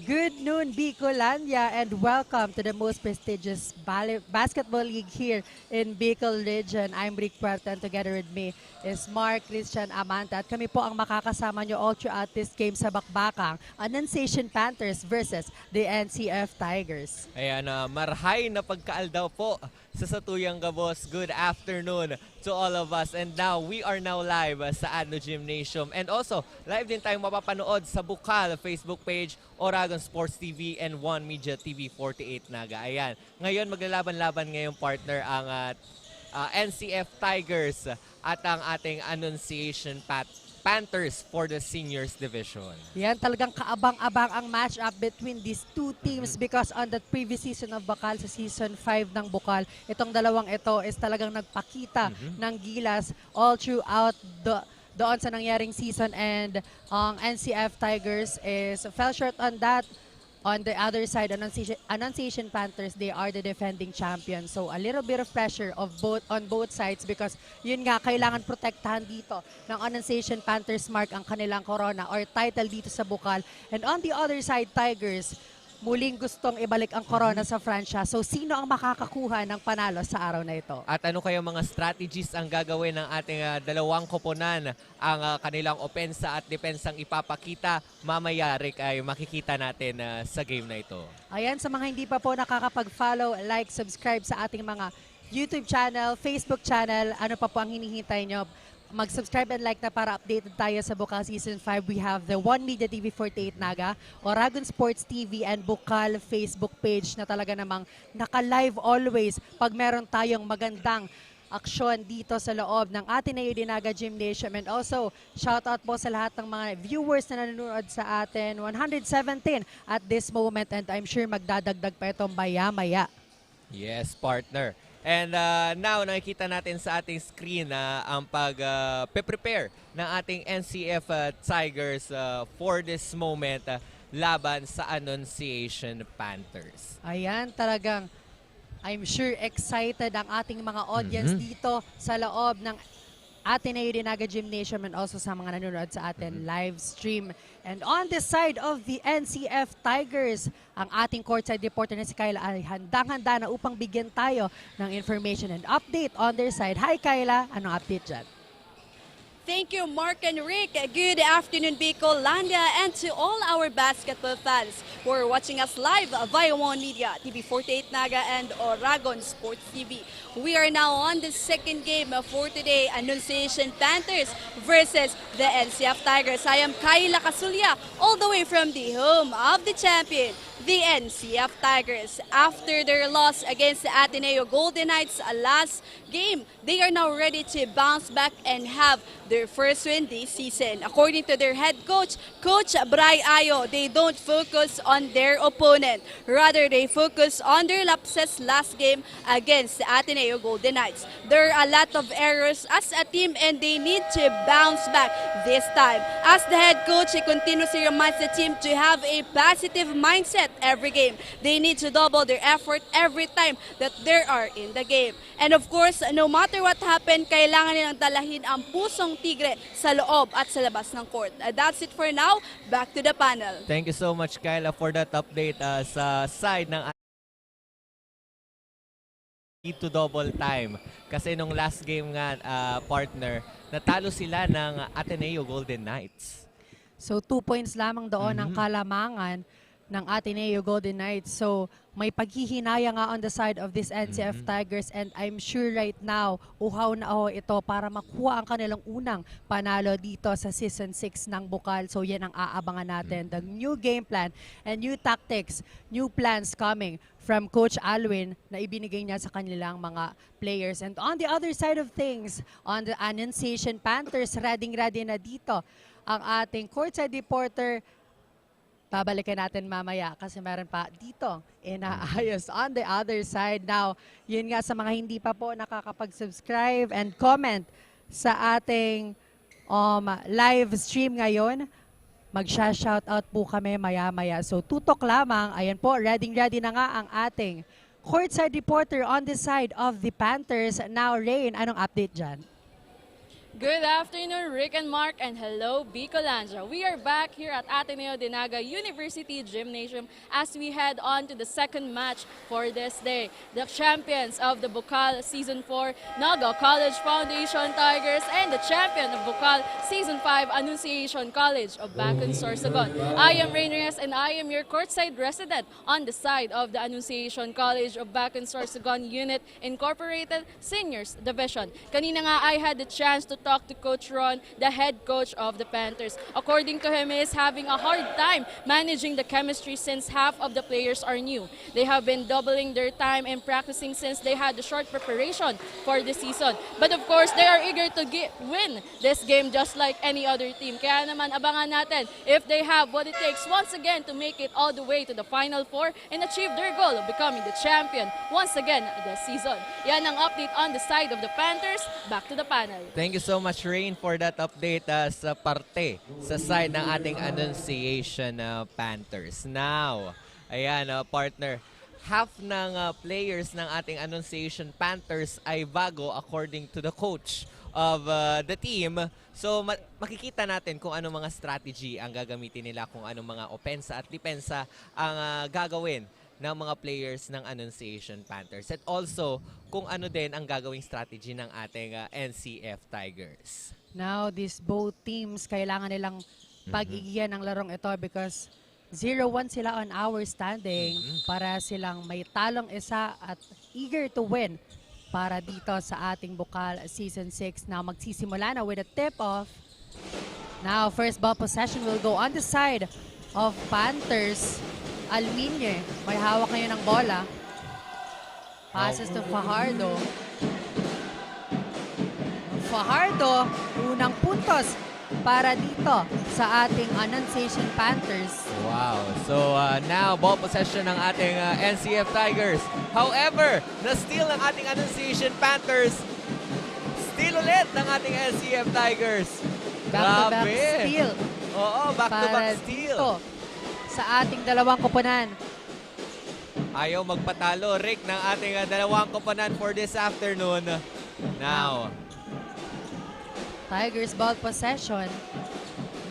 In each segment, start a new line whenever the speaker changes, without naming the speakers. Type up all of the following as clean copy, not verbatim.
Good noon, Bicolandia, and welcome to the most prestigious basketball league here in Bicol Region. I'm Rick Puerta, and together with me is Mark Christian Amanta. At kami po ang makakasama nyo all throughout this game sa bakbakang Annunciation Panthers versus the NCF Tigers.
Ayan, marhay na pagkaaldaw po sa Satuyang Gabos. Good afternoon to all of us. And now, we are now live sa Adno Gymnasium. And also, live din tayong mapapanood sa Bukal Facebook page, Oragon Sports TV, and One Media TV 48 Naga. Ayan, ngayon maglalaban-laban ngayong partner ang NCF Tigers at ang ating Annunciation Panthers for the Seniors Division.
Yan, talagang kaabang-abang ang match-up between these two teams because on the previous season of Bukal, sa season 5 ng Bukal, itong dalawang ito is talagang nagpakita ng gilas all throughout doon sa nangyaring season, and ang NCF Tigers fell short on that. On the other side, Annunciation Panthers, they are the defending champions. So a little bit of pressure on both sides because yun nga, kailangan protektahan dito ng Annunciation Panthers, Mark, ang kanilang corona or title dito sa Bukal. And on the other side, Tigers, muling gustong ibalik ang corona sa franchise. So sino ang makakakuha ng panalo sa araw na ito?
At ano kaya mga strategies ang gagawin ng ating dalawang koponan? Ang kanilang opensa at depensang ipapakita mamaya, Rick, ay makikita natin sa game na ito.
Ayan, sa mga hindi pa po nakakapag-follow, like, subscribe sa ating mga YouTube channel, Facebook channel, ano pa po ang hinihintay nyo? Mag-subscribe and like na para updated tayo sa Bukal Season 5. We have the One Media TV 48 Naga, Oragon Sports TV, and Bukal Facebook page na talaga namang naka-live always pag meron tayong magandang aksyon dito sa loob ng Ateneo Dinaga Gymnasium. And also, shoutout po sa lahat ng mga viewers na nanonood sa atin. 117 at this moment, and I'm sure magdadagdag pa itong maya-maya.
Yes, partner. And now, nakikita natin sa ating screen ang pag-prepare ng ating NCF Tigers for this moment laban sa Annunciation Panthers.
Ayan, talagang I'm sure excited ang ating mga audience dito sa loob ng Ateneo Dinaga Gymnasium and also sa mga nanonood sa atin live stream. And on the side of the NCF Tigers, ang ating courtside reporter na si Kyla ay handang-handa na upang bigyan tayo ng information and update on their side. Hi Kyla, anong update dyan?
Thank you, Mark and Rick. Good afternoon, Bicolandia, and to all our basketball fans who are watching us live via One Media, TV 48 Naga, and Oragon Sports TV. We are now on the second game for today, Annunciation Panthers versus the NCF Tigers. I am Kyla Casulya, all the way from the home of the champion, the NCF Tigers. After their loss against the Ateneo Golden Knights last game, they are now ready to bounce back and have their first win this season. According to their head coach, Coach Bray Ayo, they don't focus on their opponent. Rather, they focus on their lapses last game against the Ateneo Golden Knights. There are a lot of errors as a team and they need to bounce back this time. As the head coach, he continuously reminds the team to have a positive mindset every game. They need to double their effort every time that they are in the game. And of course, no matter what happened, kailangan nilang dalahin ang pusong tigre sa loob at sa labas ng court. That's it for now. Back to the panel.
Thank you so much, Kyla, for that update sa side ng to double time. Kasi nung last game nga, partner, natalo sila ng Ateneo Golden Knights.
So 2 points lamang doon ang kalamangan ng Ateneo Golden Knights. So may paghihinaya nga on the side of this NCF Tigers, and I'm sure right now uhaw na ito para makuha ang kanilang unang panalo dito sa Season 6 ng Bukal. So yan ang aabangan natin. The new game plan and new tactics, new plans coming from Coach Alwin na ibinigay niya sa kanilang mga players. And on the other side of things, on the Annunciation Panthers, ready na dito ang ating courtside reporter. Babalikan natin mamaya kasi meron pa dito inaayos on the other side. Now, yun nga sa mga hindi pa po nakakapag-subscribe and comment sa ating live stream ngayon, magsha-shoutout po kami maya-maya. So, tutok lamang. Ayan po, ready na nga ang ating courtside reporter on the side of the Panthers. Now, Rain, anong update dyan?
Good afternoon, Rick and Mark, and hello, Bicolandia. We are back here at Ateneo de Naga University Gymnasium as we head on to the second match for this day. The champions of the Bukal Season 4 Naga College Foundation Tigers and the champion of Bukal Season 5 Annunciation College of Bacon, Sorsogon. I am Rain Reyes and I am your courtside resident on the side of the Annunciation College of Bacon, Sorsogon Unit Incorporated Seniors Division. Kanina nga I had the chance to talk to Coach Ron, the head coach of the Panthers. According to him, he is having a hard time managing the chemistry since half of the players are new. They have been doubling their time in practicing since they had the short preparation for the season. But of course, they are eager to win this game just like any other team. Kaya naman abangan natin if they have what it takes once again to make it all the way to the Final Four and achieve their goal of becoming the champion once again this season. Yan ang update on the side of the Panthers. Back to the panel.
Thank you so much, Rain, for that update sa parte sa side ng ating Annunciation Panthers. Now, ayan, partner, half ng players ng ating Annunciation Panthers ay bago according to the coach of the team. So, makikita natin kung anong mga strategy ang gagamitin nila, kung anong mga opensa at depensa ang gagawin ng mga players ng Annunciation Panthers. At also, kung ano din ang gagawing strategy ng ating NCF Tigers.
Now, these both teams, kailangan nilang pag-igihan ng larong ito because 0-1 sila on our standing para silang may talong isa at eager to win para dito sa ating Bukal Season 6. Now, magsisimula na with a tip-off. Now, first ball possession will go on the side of Panthers. Alminye, may hawak ngayon ng bola. Passes to Fajardo. Fajardo, unang puntos para dito sa ating Annunciation Panthers.
Wow. So now, ball possession ng ating NCF Tigers. However, na-steal ng ating Annunciation Panthers. Steal ulit ng ating NCF Tigers.
Back-to-back steal.
Oo, back-to-back
Para
steal.
dito sa ating dalawang koponan.
Ayaw magpatalo, Rick, ng ating dalawang koponan for this afternoon. Now,
Tigers ball possession.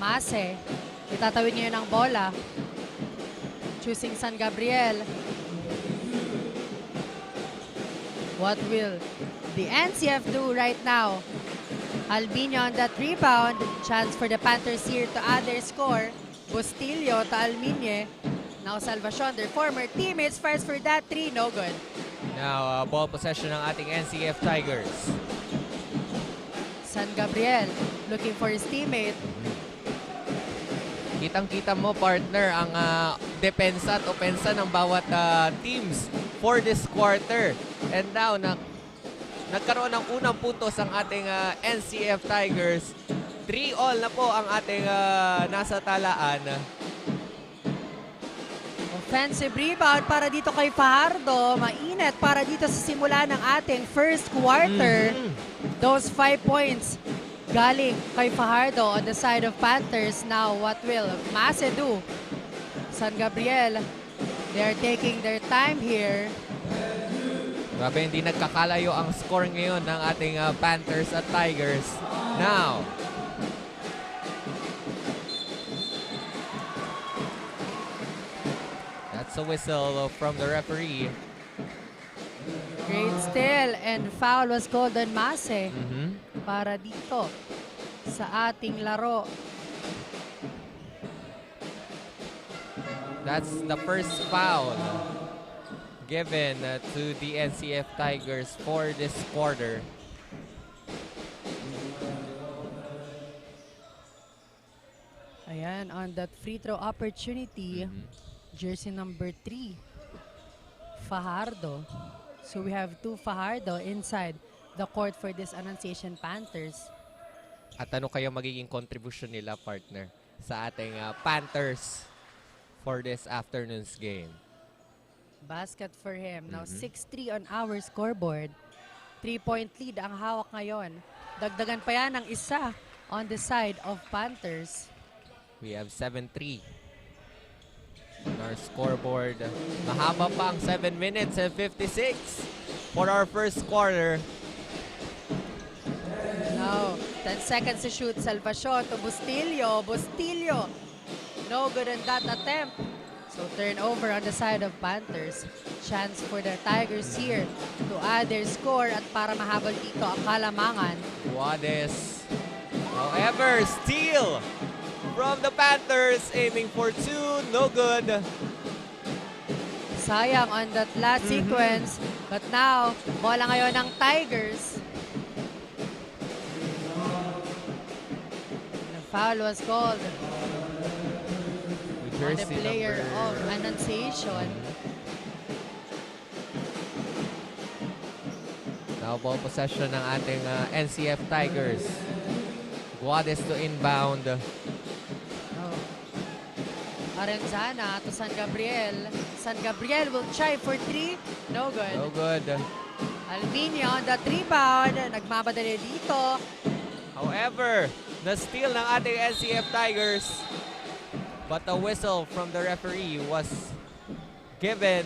Mase, itatawid ngayon ang bola. Choosing San Gabriel. What will the NCF do right now? Albino on that rebound. Chance for the Panthers here to add their score. Bustillo to Alminye. Now Salvacion, their former teammates, fires for that three. No good.
now ball possession ng ating NCF Tigers.
San Gabriel looking for his teammate.
Kitang-kita mo, partner, ang depensa at opensa ng bawat teams for this quarter. And now, nagkaroon ng unang puntos ang ating NCF Tigers. 3-all na po ang ating nasa talaan.
Offensive rebound para dito kay Fajardo. Mainit para dito sa simula ng ating first quarter. Those 5 points galing kay Fajardo on the side of Panthers. Now, what will Mase do? San Gabriel, they are taking their time here.
Grabe, hindi nagkakalayo ang score ngayon ng ating Panthers at Tigers. Now, that's a whistle from the referee.
Great steal and foul was called on Mase para dito sa ating laro.
That's the first foul given to the NCF Tigers for this quarter.
Ayan, on that free throw opportunity, jersey number 3, Fajardo. So we have 2 Fajardo inside the court for this Annunciation Panthers.
At ano kaya magiging contribution nila, partner, sa ating Panthers for this afternoon's game?
Basket for him. Now 6-3 on our scoreboard. 3-point lead ang hawak ngayon. Dagdagan pa yan ng isa on the side of Panthers.
We have 7-3 on our scoreboard. Mahaba pa ang 7 minutes and 56 for our first quarter.
Now, 10 seconds to shoot. Salvacion to Bustillo. Bustillo. No good in that attempt. So turnover on the side of Panthers. Chance for the Tigers here to add their score at para mahabol dito ang Kalamangan.
Guades. However, steal from the Panthers, aiming for 2, no good.
Sayang on that last sequence. But now, bola ngayon ng Tigers. The foul was called on the
Jersey
player
number-
of Annunciation.
Now ball possession ng ating NCF Tigers. Guades to inbound.
Oh. Arenzana to San Gabriel. San Gabriel will try for 3. No good.
No good.
Alminio on that rebound. Nagmamadali dito.
However, the steal ng ating NCF Tigers. But a whistle from the referee was given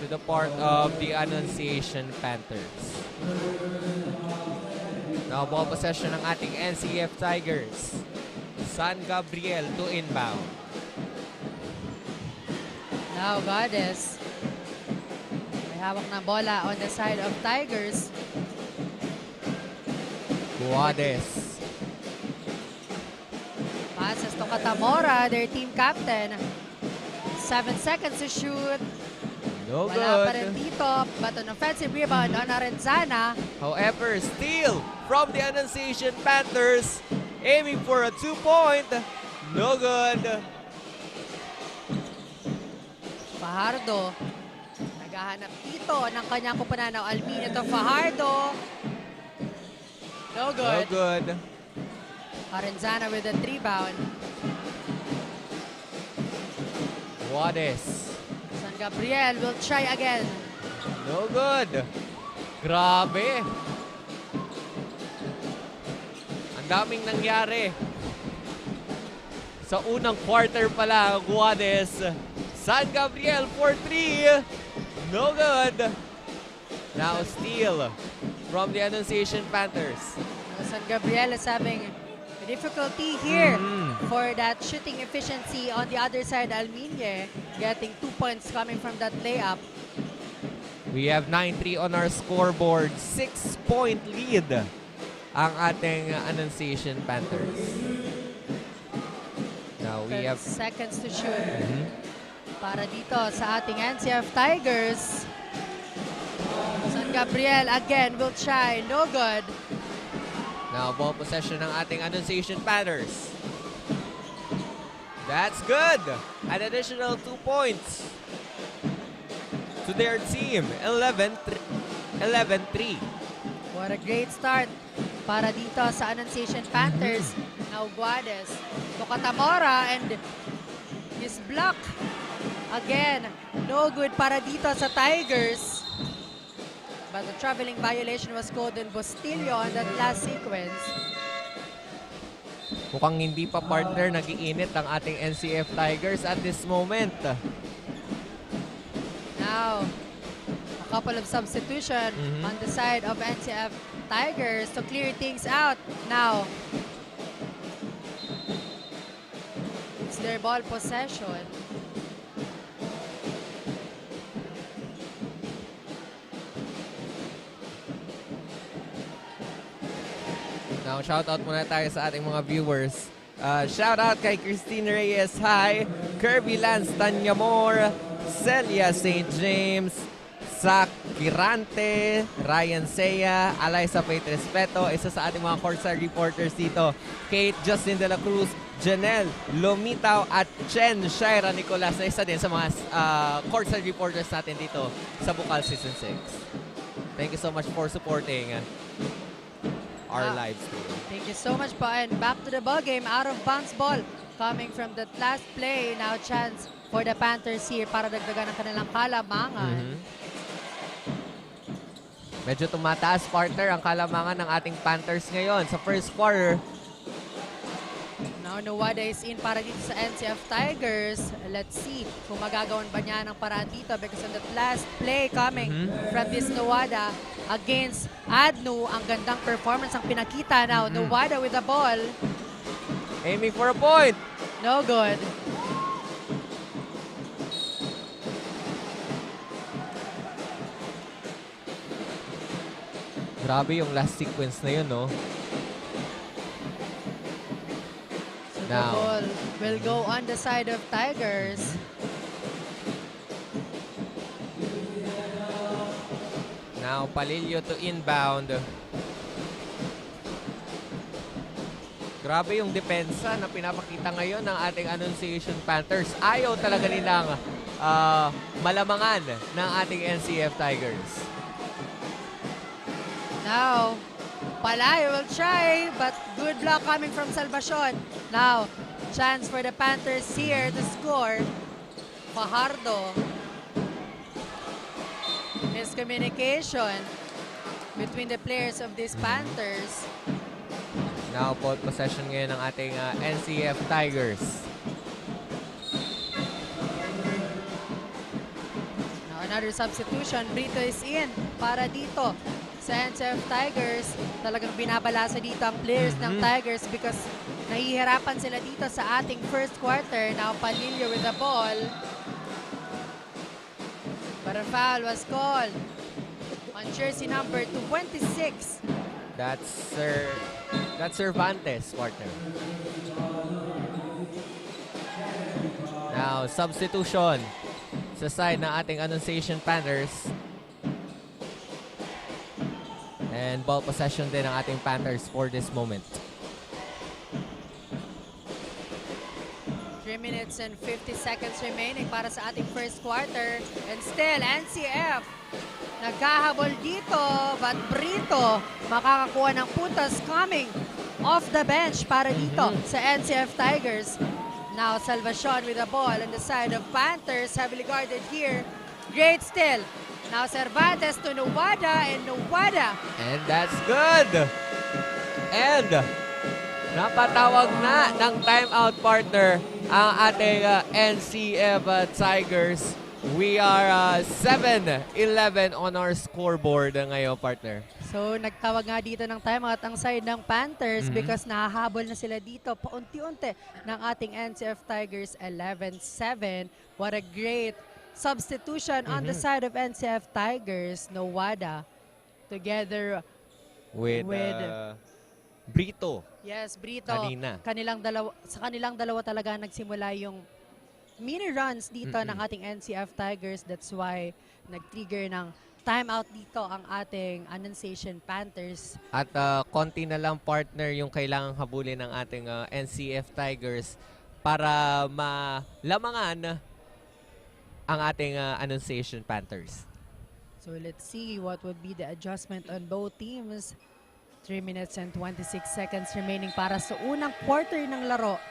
to the part of the Annunciation Panthers. Now ball possession ng ating NCF Tigers. San Gabriel to inbound.
Now Goddess. May hawak na bola on the side of Tigers.
Guades.
Passes to Katamora, their team captain. 7 seconds to shoot.
No
Wala pa rin
good.
dito, but an offensive rebound on Arenzana.
However, steal from the Annunciation Panthers, aiming for a 2-point. No good.
Fajardo. Naghahanap dito ng kanyang kupunanaw. Alminio to Fajardo. No
No
good.
good.
Arenzana with a rebound.
Guades.
San Gabriel will try again.
No good. Grabe. Ang daming nangyari. Sa unang quarter pa lang, Guades. San Gabriel for 3. No good. Now steal from the Annunciation Panthers.
San Gabriel is having difficulty here
Mhm.
for that shooting efficiency on the other side. Alminye getting 2 points coming from that layup.
We have 9-3 on our scoreboard. 6-point lead ang ating Annunciation Panthers. Now we
10
have...
seconds to shoot
Mhm.
para dito sa ating NCF Tigers. San Gabriel again will try. No good.
Now ball possession ng ating Annunciation Panthers. That's good. An additional 2 points to their team. 11-3.
What a great start para dito sa Annunciation Panthers. Now Guades to Katamora and his block. Again, no good para dito sa Tigers. But the traveling violation was called on Bustillo on that last sequence.
Mukhang hindi pa partner nagiinit ang ating NCF Tigers at this moment.
Now, a couple of substitution on the side of NCF Tigers to clear things out. Now, it's their ball possession.
Now, shoutout muna tayo sa ating mga viewers. Shoutout kay Christine Reyes, hi. Kirby Lance Tanyamor, Celia St. James, Zach Kirante, Ryan Seya, Alaysa Faith Respeto, isa sa ating mga courtside reporters dito. Kate Justin De La Cruz, Janelle Lomitaw at Chen Shaira Nicolas na isa din sa mga courtside reporters natin dito sa Bukal Season 6. Thank you so much for supporting our live stream.
Thank you so much po. And back to the ball game. Out of bounds ball coming from that last play. Now chance for the Panthers here para dagdagan ang kanilang kalamangan.
Medyo tumataas, partner, ang kalamangan ng ating Panthers ngayon sa first quarter.
Now Now, Nuwada is in para dito sa NCF Tigers. Let's see kung magagawan ba niya ng paraan dito because on that last play coming from this Nuwada against Adnu, ang gandang performance ang pinakita now. Nuwada with the ball.
Aiming for a point.
No good.
Grabe yung last sequence na yun, no?
So the
Now.
ball will go on the side of Tigers.
Now, Palillo to inbound. Grabe yung depensa na pinapakita ngayon ng ating Annunciation Panthers. Ayaw talaga nilang malamangan ng ating NCF Tigers.
Now, Palayo will try, but good block coming from Salvacion. Now, chance for the Panthers here to score. Fajardo. Miscommunication between the players of these Panthers.
Now, ball possession ngayon ng ating NCF Tigers.
Now, another substitution. Brito is in para dito sa NCF Tigers. Talagang binabalasa dito ang players ng Tigers because nahihirapan sila dito sa ating first quarter. Now, Palillo with the ball. But a foul was called on jersey number 26.
That's Cervantes, partner. Now, substitution sa side ng ating Annunciation Panthers. And ball possession din ng ating Panthers for this moment.
3 minutes and 50 seconds remaining para sa ating first quarter. And still, NCF nagkahabol dito, but Brito makakakuha ng puntos coming off the bench para dito sa NCF Tigers. Now, Salvacion with the ball on the side of Panthers, heavily guarded here. Great still. Now, Cervantes to Nuwada, and Nuwada.
And that's good! And napatawag na ng timeout, partner, ang ating NCF Tigers. We are 7-11 on our scoreboard ngayon, partner.
So, nagtawag nga dito ng timeout ang side ng Panthers because nahahabol na sila dito paunti-unti ng ating NCF Tigers 11-7. What a great substitution on the side of NCF Tigers. Nuwada together
With Brito.
yes, Brito.
Kanina.
Sa kanilang dalawa talaga nagsimula yung mini runs dito ng ating NCF Tigers. That's why nag-trigger ng timeout dito ang ating Annunciation Panthers.
At konti na lang, partner, yung kailangang habulin ng ating NCF Tigers para malamangan ang ating Annunciation Panthers.
So let's see what would be the adjustment on both teams. 3 minutes and 26 seconds remaining para sa unang quarter ng laro.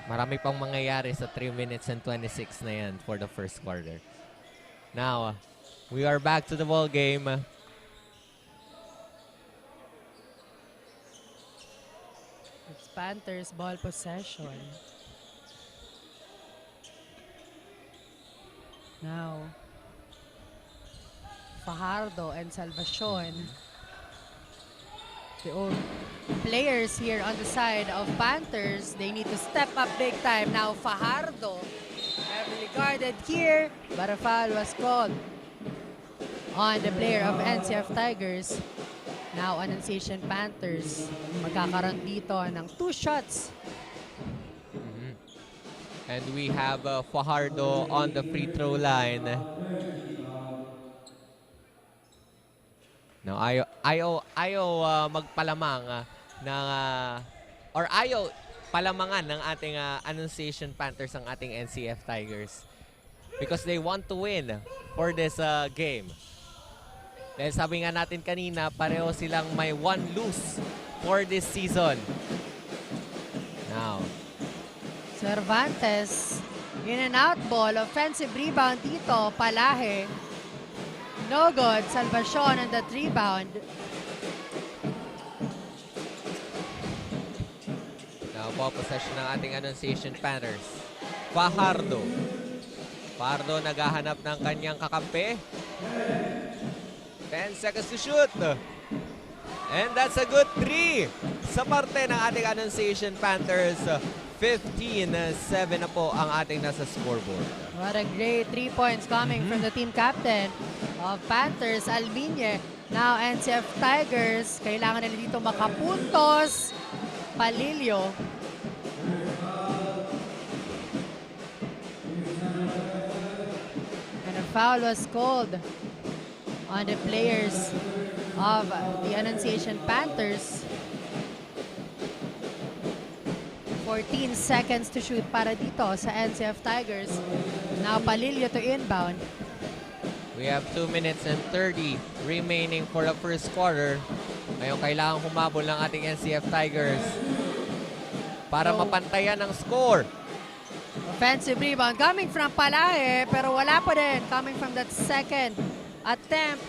Marami pang mangyayari sa 3 minutes and 26 na yan for the first quarter. Now, we are back to the ball game.
It's Panthers ball possession. Now, Fajardo and Salvacion. The old players here on the side of Panthers, they need to step up big time. Now, Fajardo, heavily guarded here, but a foul was called on the player of NCF Tigers. Now, Annunciation Panthers, magkakaroon dito ng 2 shots.
And we have Fajardo on the free throw line. No, ayaw magpalamang ng or ayaw palamangan ng ating Annunciation Panthers ang ating NCF Tigers because they want to win for this game. Dahil sabi nga natin kanina, pareho silang may 1 lose for this season. Now,
Cervantes, in and out ball, offensive rebound dito, Palahe. No good, Salvacion on that rebound.
Now, Now, ball possession ng ating Annunciation Panthers. Fajardo. Fajardo naghahanap ng kanyang kakampi. 10 seconds to shoot. And that's a good 3 sa parte ng ating Annunciation Panthers. 15-7 na po ang ating nasa scoreboard.
What a great 3 points coming from the team captain of Panthers, Albiñe. Now, NCF Tigers, kailangan nila dito makapuntos. Palilio. And a foul was called on the players of the Annunciation Panthers. 14 seconds to shoot para dito sa NCF Tigers. Now, Palilio to inbound.
We have 2 minutes and 30 remaining for the first quarter. Ngayon kailangan humabol ng ating NCF Tigers para mapantayan ang score.
Offensive rebound coming from Palahe, pero wala pa din. Coming from that second attempt.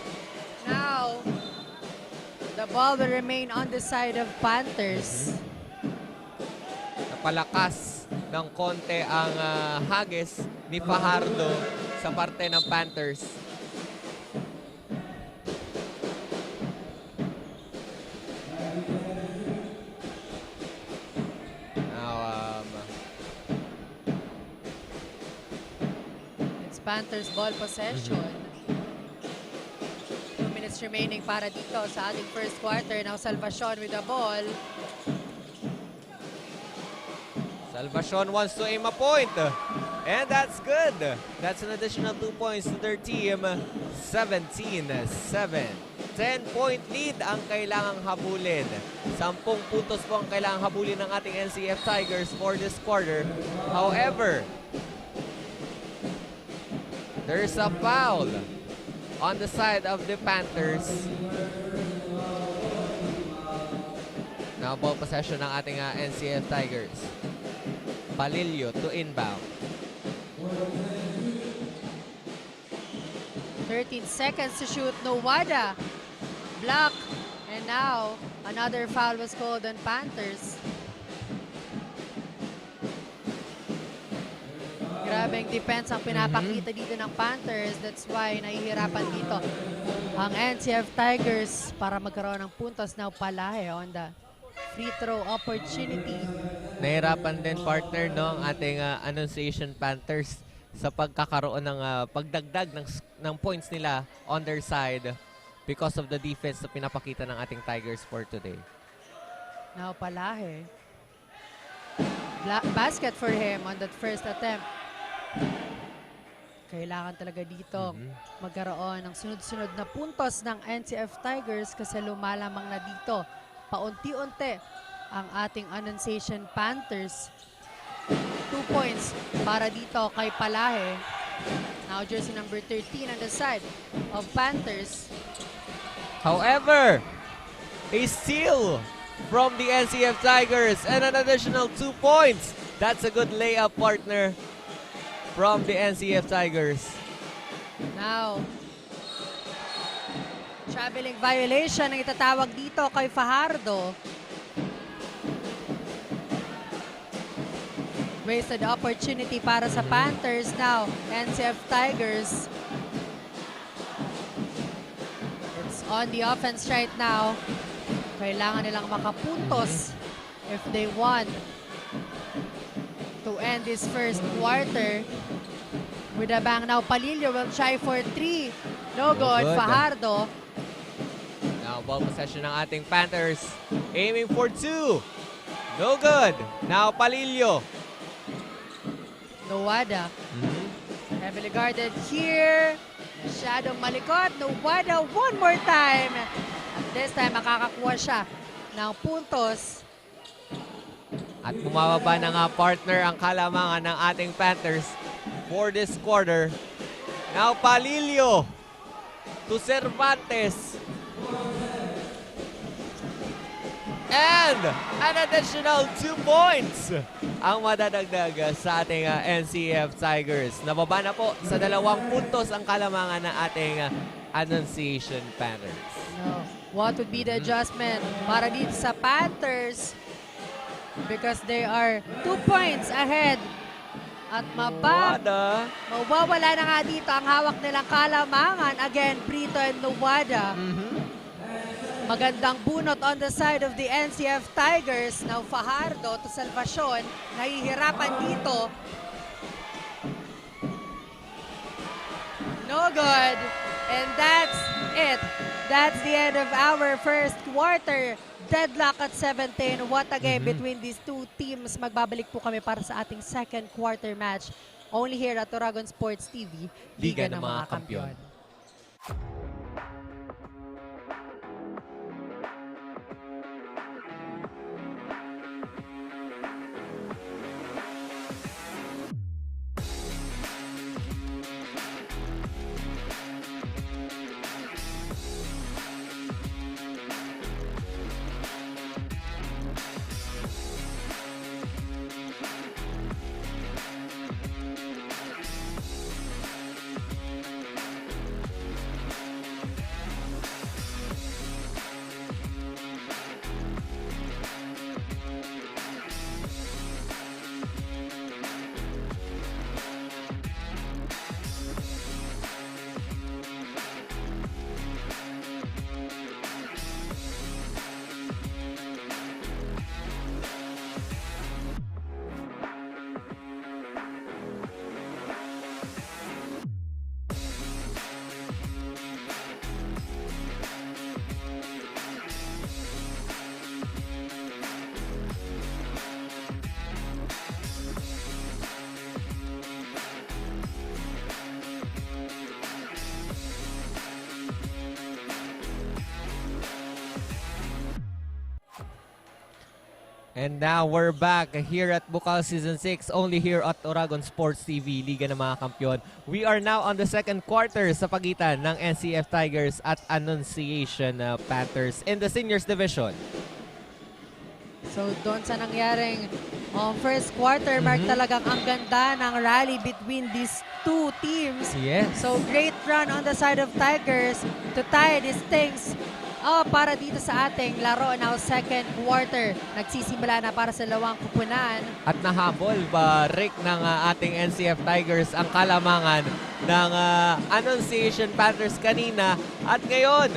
Now, the ball will remain on the side of Panthers.
Napalakas ng konti ang hagis ni Fajardo sa parte ng Panthers.
It's Panthers ball possession. 2 minutes remaining para dito sa ating first quarter. Now, Salvacion with the ball.
Salvacion wants to aim a point. And that's good. That's an additional 2 points to their team. 17-7. 10-point lead ang kailangang habulin. 10 puntos po ang kailangang habulin ng ating NCF Tigers for this quarter. However, there's a foul on the side of the Panthers. Now, ball possession ng ating NCF Tigers. Palilio to inbound.
13 seconds to shoot. Nowada. Block. And now, another foul was called on Panthers. Grabing defense ang pinapakita dito ng Panthers. That's why nahihirapan dito ang NCF Tigers para magkaroon ng puntos. Now, Palahe on the free throw opportunity.
Nahirapan din partner no ang ating Annunciation Panthers sa pagkakaroon ng pagdagdag ng points nila on their side because of the defense na pinapakita ng ating Tigers for today.
Now, Palahe. Basket for him on that first attempt. Kailangan talaga dito magkaroon ng sunod-sunod na puntos ng NCF Tigers kasi lumalamang na dito paunti-unti ang ating Annunciation Panthers. 2 points para dito kay Palahe. Now, jersey number 13 on the side of Panthers.
However, a steal from the NCF Tigers and an additional 2 points. That's a good layup, partner, from the NCF Tigers.
Now, traveling violation ang itatawag dito kay Fajardo. Wasted opportunity para sa Panthers. Now, NCF Tigers. It's on the offense right now. Kailangan nilang makapuntos if they want to end this first quarter. With a bang now, Palilio will try for 3. No good. Fajardo.
Now, ball possession ng ating Panthers. Aiming for 2. No good. Now, Palilio.
Nowada. Heavily guarded here. Masyadong malikot. Nowada one more time. At this time, makakakuha siya ng puntos.
At bumababa na nga partner ang kalamangan ng ating Panthers for this quarter. Now, Palilio to Cervantes. And an additional 2 points ang madadagdag sa ating NCF Tigers. Nababa na po sa 2 puntos ang kalamangan ng ating Annunciation Panthers.
No. What would be the adjustment para dito sa Panthers? because they are 2 points ahead. At mawawala na nga dito ang hawak nilang kalamangan. Again, Brito and Nuwada. Magandang bunot on the side of the NCF Tigers. Now Fajardo to Salvacion. Nahihirapan dito. No good. And that's it. That's the end of our first quarter. Deadlock at 17. What a game between these two teams. Magbabalik po kami para sa ating second quarter match. Only here at Oragon Sports TV.
Liga ng mga Kampiyon. And now we're back here at Bukal Season 6, only here at Oragon Sports TV, Liga ng mga Kampiyon. We are now on the second quarter sa pagitan ng NCF Tigers at Annunciation Panthers in the Seniors Division.
So doon sa nangyaring first quarter, Mark, talagang ang ganda ng rally between these two teams.
Yes.
So great run on the side of Tigers to tie these things para dito sa ating laro. Now second quarter, nagsisimula na para sa lawang kupunan.
At nahabol ba, Rick, ng ating NCF Tigers ang kalamangan ng Annunciation Panthers kanina. At ngayon,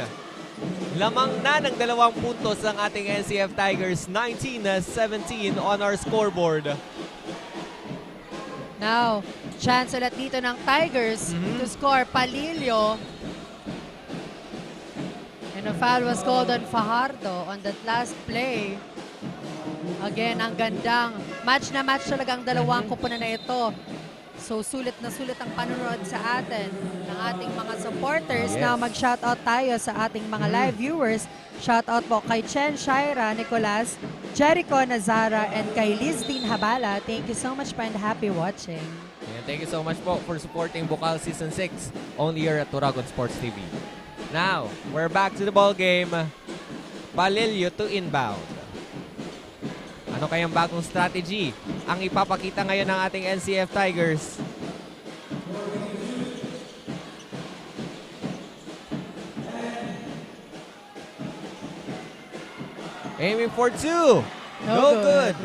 lamang na ng 2 puntos ang ating NCF Tigers, 19-17 on our scoreboard.
Now, chance ulit dito ng Tigers to score. Palilio. And a foul was called on Fajardo on that last play. Again, ang gandang match na match talaga ang dalawang kupunan na ito. So, sulit na sulit ang panunood sa atin ng ating mga supporters.
Yes.
Now, mag-shoutout tayo sa ating mga live viewers. Shoutout po kay Chen Shaira Nicolas, Jericho Nazara, and kay Lizdine Habala. Thank you so much po and happy watching.
And thank you so much po for supporting Bukal Season 6, only here at Oragon Sports TV. Now, we're back to the ball game. Palilio to inbound. Ano kayang bagong strategy ang ipapakita ngayon ng ating NCF Tigers? Aiming for 2. No good.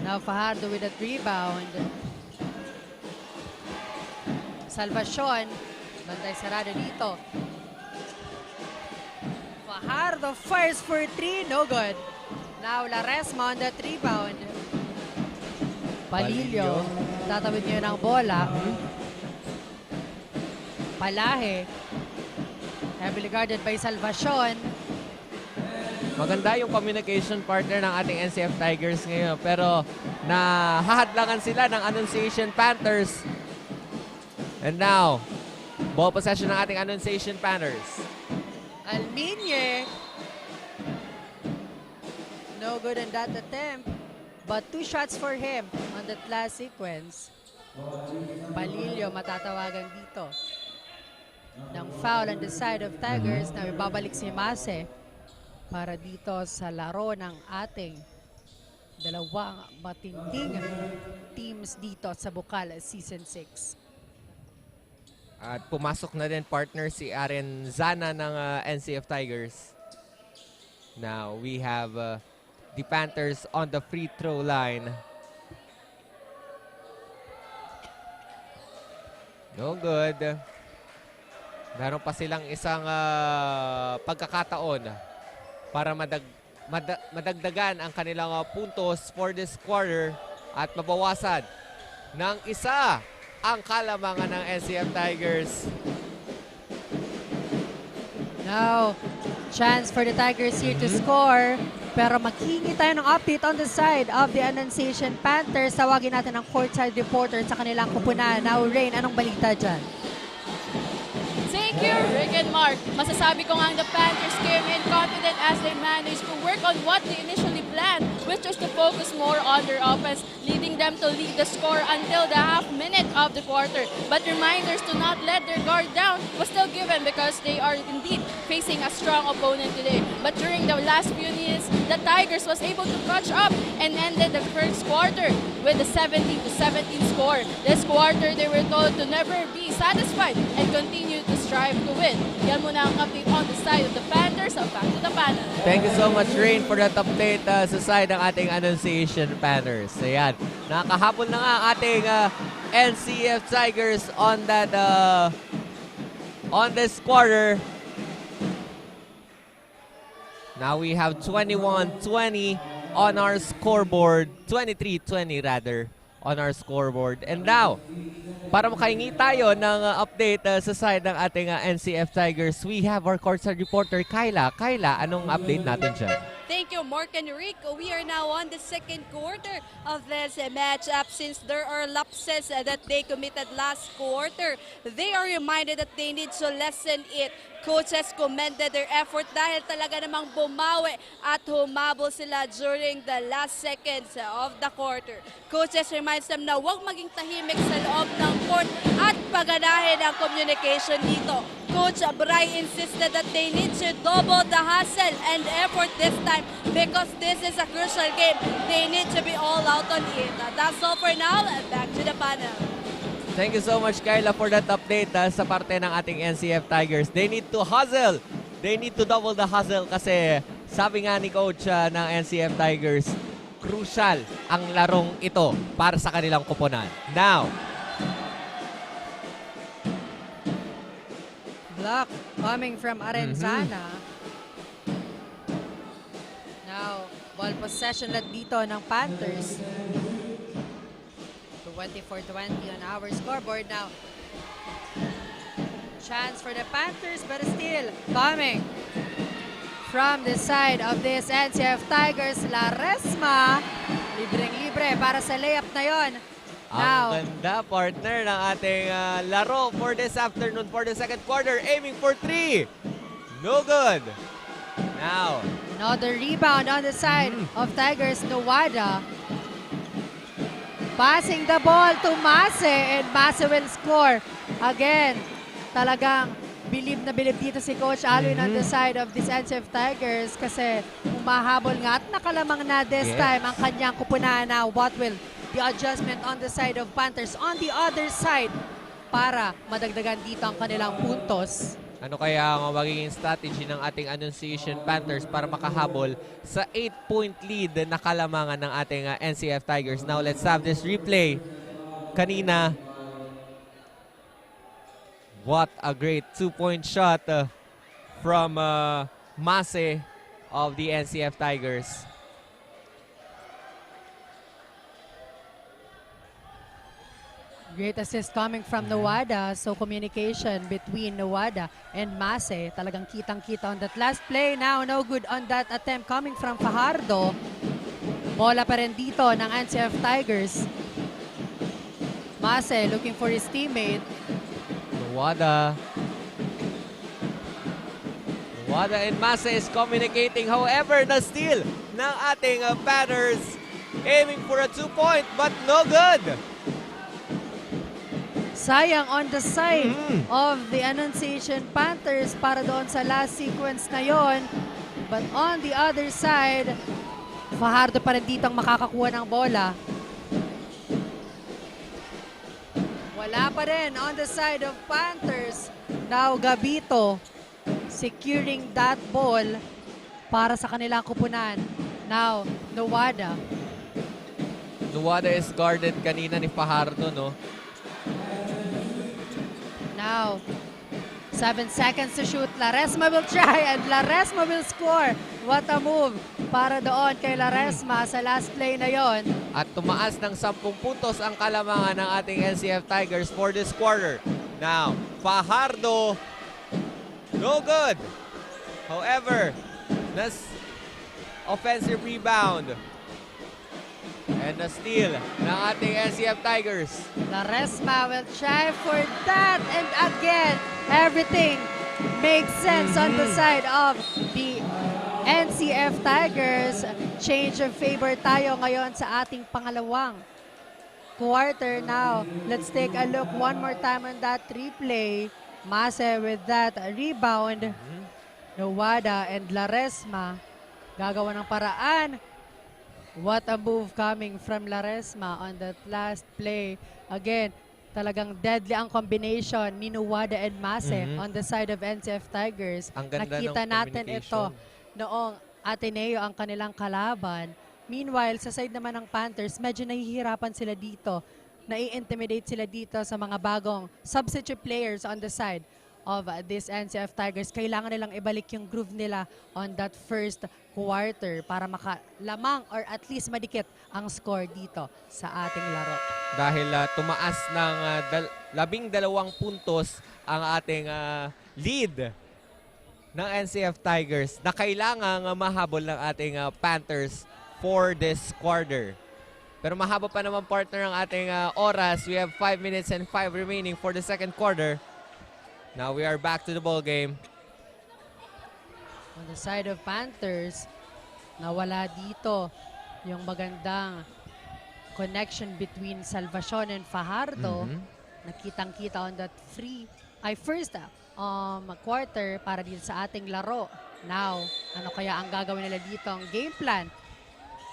Now Fajardo with a rebound. Salvacion. Bantay sarado dito. Fajardo fires for 3. No good. Now Laresma on that rebound. Palilio. Tatawid niyo ng bola. Palahe. Heavily guarded by Salvacion.
Maganda yung communication partner ng ating NCF Tigers ngayon. Pero nahahadlangan sila ng Annunciation Panthers. And now, ball possession ng ating Annunciation Panthers.
Alminye. No good on that attempt. But 2 shots for him on that last sequence. Palilio matatawagan dito ng foul on the side of Tigers. Na ibabalik si Mase para dito sa laro ng ating dalawang matinding teams dito sa Bukal Season 6.
At pumasok na din partner si Aren Zana ng NCF Tigers. Now we have the Panthers on the free throw line. No good. Meron pa silang isang pagkakataon para madagdagan ang kanilang puntos for this quarter at mabawasan ng isa ang kalamangan ng NCF Tigers.
Now, chance for the Tigers here to score. Pero maghingi tayo ng update on the side of the Annunciation Panthers. Tawagin natin ang courtside reporter sa kanilang kupunan. Now, Rain, anong balita dyan?
Thank you, Rick and Mark. Masasabi ko nga the Panthers came in confident as they managed to work on what they initially planned, which was to focus more on their offense, leading them to lead the score until the half minute of the quarter. But reminders to not let their guard down was still given because they are indeed facing a strong opponent today. But during the last few minutes, the Tigers was able to catch up and ended the first quarter with a 17-17 score. This quarter, they were told to never be satisfied and continue to strive to win. Yan muna ang update on the side of the Panthers. So back to the panel.
Thank you so much, Rain, for that update sa side ng ating Annunciation Panthers. Ayan, nakakahabol na nga ang ating NCF Tigers on that on this quarter. Now we have 21-20 on our scoreboard, 23-20 rather on our scoreboard. And now, para makahingi tayo ng update sa side ng ating NCF Tigers, we have our courtside reporter, Kyla. Kyla, anong update natin dyan?
Thank you, Mark and Rick. We are now on the second quarter of this matchup. Since there are lapses that they committed last quarter, they are reminded that they need to lessen it. Coaches commended their effort dahil talaga namang bumawi at humabol sila during the last seconds of the quarter. Coaches reminds them na huwag maging tahimik sa loob ng court at paganahin ang communication dito. Coach Bray insisted that they need to double the hustle and effort this time because this is a crucial game. They need to be all out on it. That's all for now. Back to the panel.
Thank you so much, Kyla, for that update sa parte ng ating NCF Tigers. They need to hustle. They need to double the hustle kasi sabi nga ni Coach ng NCF Tigers, crucial ang larong ito para sa kanilang koponan. Now,
Block coming from Arenzana. Now, ball possession ulit dito ng Panthers. 24-20 on our scoreboard now. Chance for the Panthers, but still coming from the side of this NCF Tigers. Laresma, libreng-libre para sa layup na yon. Now,
ang ganda, partner, ng ating laro for this afternoon for the second quarter. Aiming for three. No good. Now,
another rebound on the side of Tigers. Nuwada passing the ball to Mase, and Mase will score. Again, talagang bilib na bilib dito si Coach Alwin on the side of this NCF Tigers kasi umahabol nga at nakalamang na this time ang kanyang kupunan. Now, what will the adjustment on the side of Panthers on the other side para madagdagan dito ang kanilang puntos?
ano kaya ang magiging strategy ng ating Annunciation Panthers para makahabol sa 8-point lead na kalamangan ng ating NCF Tigers? Now, let's have this replay. Kanina, what a great 2-point shot from Mase of the NCF Tigers.
Great assist coming from Nuwada. So communication between Nuwada and Mase. Talagang kitang-kita on that last play. Now, no good on that attempt coming from Fajardo. Bola pa rin dito ng NCF Tigers. Mase looking for his teammate.
Nuwada and Mase is communicating. However, na steal ng ating Panthers. Aiming for a 2-point but no good.
Sayang on the side of the Annunciation Panthers para doon sa last sequence na yon. But on the other side, Fajardo pa rin dito ang makakakuha ng bola. Wala pa rin on the side of Panthers. Now Gabito securing that ball para sa kanilang kupunan. Now, Nuwada.
Nuwada is guarded kanina ni Fajardo, no?
Now, 7 seconds to shoot. Laresma will try and Laresma will score. What a move para doon kay Laresma sa last play na yon.
At tumaas ng 10 puntos ang kalamangan ng ating NCF Tigers for this quarter. Now, Fajardo, no good. However, this offensive rebound and the steal ng ating NCF Tigers.
Laresma will try for that and again, everything makes sense on the side of the NCF Tigers. Change of favor tayo ngayon sa ating pangalawang quarter. Now, let's take a look one more time on that replay. Mase with that rebound. Nuwada and Laresma gagawa ng paraan. What a move coming from Laresma on that last play. Again, talagang deadly ang combination ni Nuwada and Mase on the side of NCF Tigers.
Ang ganda
Nakita
ng
natin ito
communication.
noong Ateneo ang kanilang kalaban. Meanwhile, sa side naman ng Panthers, medyo nahihirapan sila dito. Nai-intimidate sila dito sa mga bagong substitute players on the side of this NCF Tigers. Kailangan nilang ibalik yung groove nila on that first quarter para makalamang or at least madikit ang score dito sa ating laro.
Dahil tumaas ng 12 puntos ang ating lead ng NCF Tigers na kailangang mahabol ng ating Panthers for this quarter. Pero mahaba pa naman, partner, ang ating oras. We have 5 minutes and 5 remaining for the second quarter. Now we are back to the ball game.
On the side of Panthers, nawala dito yung magandang connection between Salvacion and Fajardo. Nakitang-kita on that first quarter para dito sa ating laro. Now, ano kaya ang gagawin nila dito? Ang game plan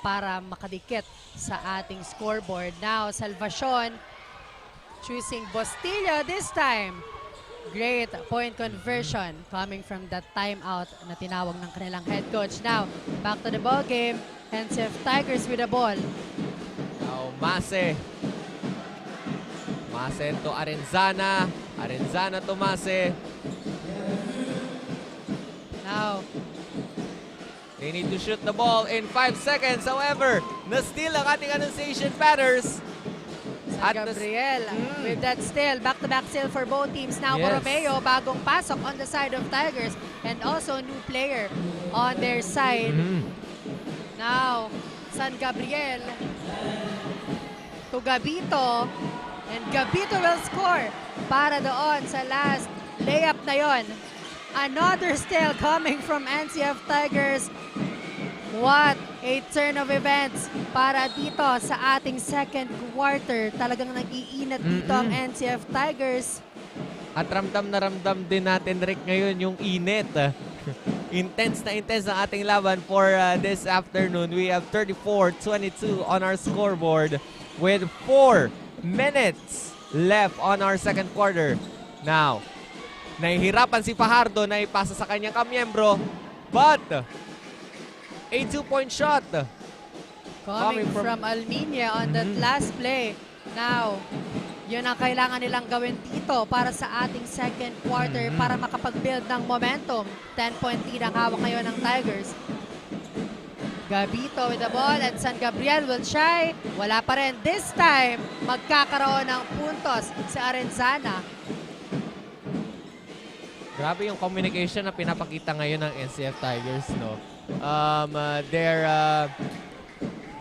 para makadikit sa ating scoreboard. Now, Salvacion choosing Bostillo this time. Great point conversion coming from that timeout na tinawag ng kanilang head coach. Now, back to the ball game. NCF Tigers with the ball.
Now, Mase. Mase to Arenzana. Arenzana to Mase.
Now,
They need to shoot the ball in 5 seconds. However, na-steal ang ating Annunciation Panthers.
San Gabriel with that steal. Back-to-back steal for both teams. Now,
Yes.
Borromeo, bagong pasok on the side of Tigers. And also, new player on their side. Now, San Gabriel to Gabito. And Gabito will score para doon sa last layup na yon. Another steal coming from NCF Tigers. What a turn of events para dito sa ating second quarter. Talagang nag-iinat dito ang NCF Tigers.
At ramdam na ramdam din natin, Rick, ngayon yung init. Intense na intense ang ating laban for this afternoon. We have 34-22 on our scoreboard with 4 minutes left on our second quarter. Now, nahihirapan si Fajardo na ipasa sa kanyang kamiyembro. But, a 2-point shot.
Coming from Alminia on that last play. Now, yun ang kailangan nilang gawin dito para sa ating second quarter para makapag-build ng momentum. 10-point lead ang hawak ngayon ng Tigers. Gabito with the ball and San Gabriel will try. Wala pa rin. This time, magkakaroon ng puntos si Arenzana.
Grabe yung communication na pinapakita ngayon ng NCF Tigers, no?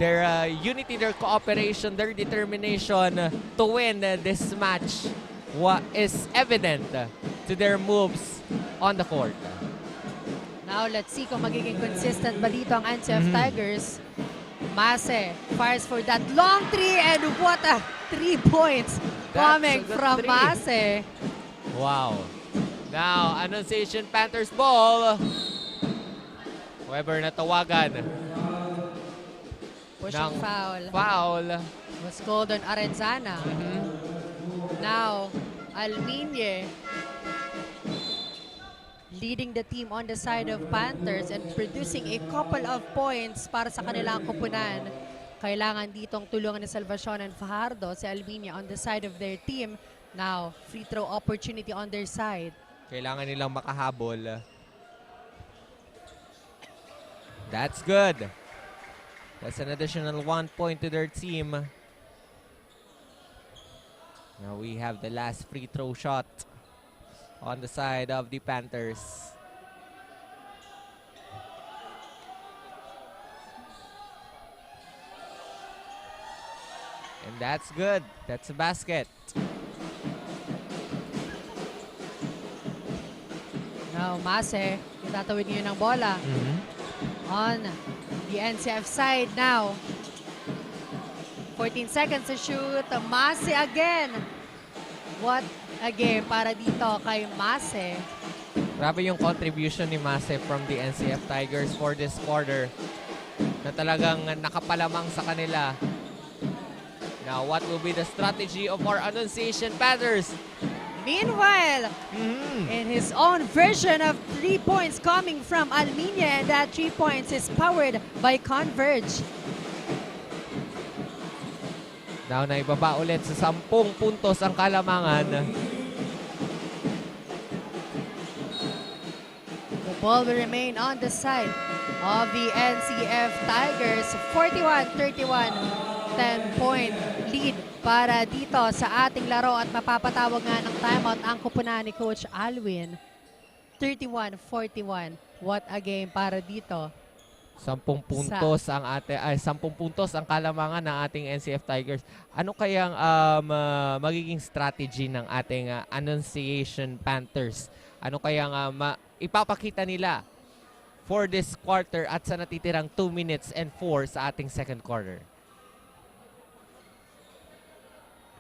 Their unity, their cooperation, their determination to win this match is evident to their moves on the court.
Now, let's see kung magiging consistent ba dito ang NCF Tigers. Mase fires for that long three and what a 3 points coming
That's a good
from
three.
Mase.
Wow. Now, Annunciation Panthers ball. However, natawagan
Pushing
ng
foul.
foul.
Was called on Arenzana. Now, Alminie leading the team on the side of Panthers and producing a couple of points para sa kanilang kupunan. Kailangan ditong tulungan ni Salvacion and Fajardo si Alminia on the side of their team. Now, free throw opportunity on their side.
Kailangan nilang makahabol. That's good. That's an additional 1 point to their team. Now we have the last free throw shot on the side of the Panthers. And that's good. That's a basket.
Now, Mase, itatawid ngayon ng bola on the NCF side now. 14 seconds to shoot. Mase again. What a game para dito kay Mase.
Grabe yung contribution ni Mase from the NCF Tigers for this quarter na talagang nakapalamang sa kanila. Now, what will be the strategy of our Annunciation Panthers?
Meanwhile, in his own version of 3 points coming from Alminia, and that 3 points is powered by Converge.
Now, naibaba ulit sa 10 puntos ang Kalamangan.
The ball will remain on the side of the NCF Tigers. 41-31, 10-point lead para dito sa ating laro at mapapatawag nga ng timeout ang kupunan ni Coach Alwin. 31-41. What a game para dito.
10 puntos ang 10 puntos ang Kalamangan ng ating NCF Tigers. Ano kayang magiging strategy ng ating Annunciation Panthers? Ano kayang ipapakita nila for this quarter at sa natitirang 2 minutes and 4 sa ating second quarter?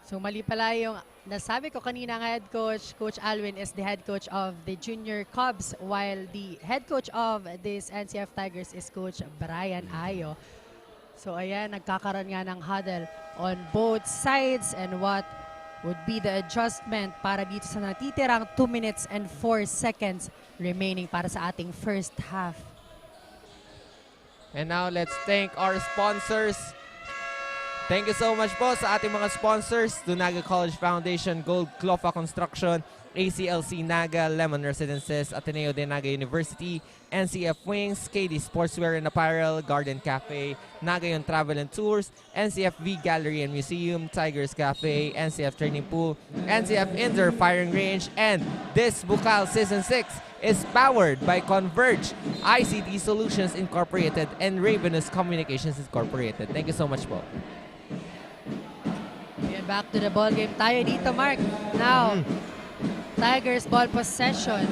So mali pala yung nasabi ko kanina nga head coach. Coach Alwin is the head coach of the Junior Cubs while the head coach of this NCF Tigers is Coach Brian Ayo. So ayan, nagkakaroon nga ng huddle on both sides and what would be the adjustment para dito sa natitirang 2 minutes and 4 seconds remaining para sa ating first half.
And now let's thank our sponsors. Thank you so much po sa ating mga sponsors, Dunaga College Foundation, Gold Clofa Construction, ACLC Naga, Lemon Residences, Ateneo de Naga University, NCF Wings, KD Sportswear and Apparel, Garden Cafe, Nagayon Travel and Tours, NCFV Gallery and Museum, Tigers Cafe, NCF Training Pool, NCF Indoor Firing Range, and this Bukal Season 6 is powered by Converge, ICT Solutions Incorporated, and Ravenous Communications Incorporated. Thank you so much po.
Ayan, back to the ball game tayo dito, Mark. Now, Tigers ball possession.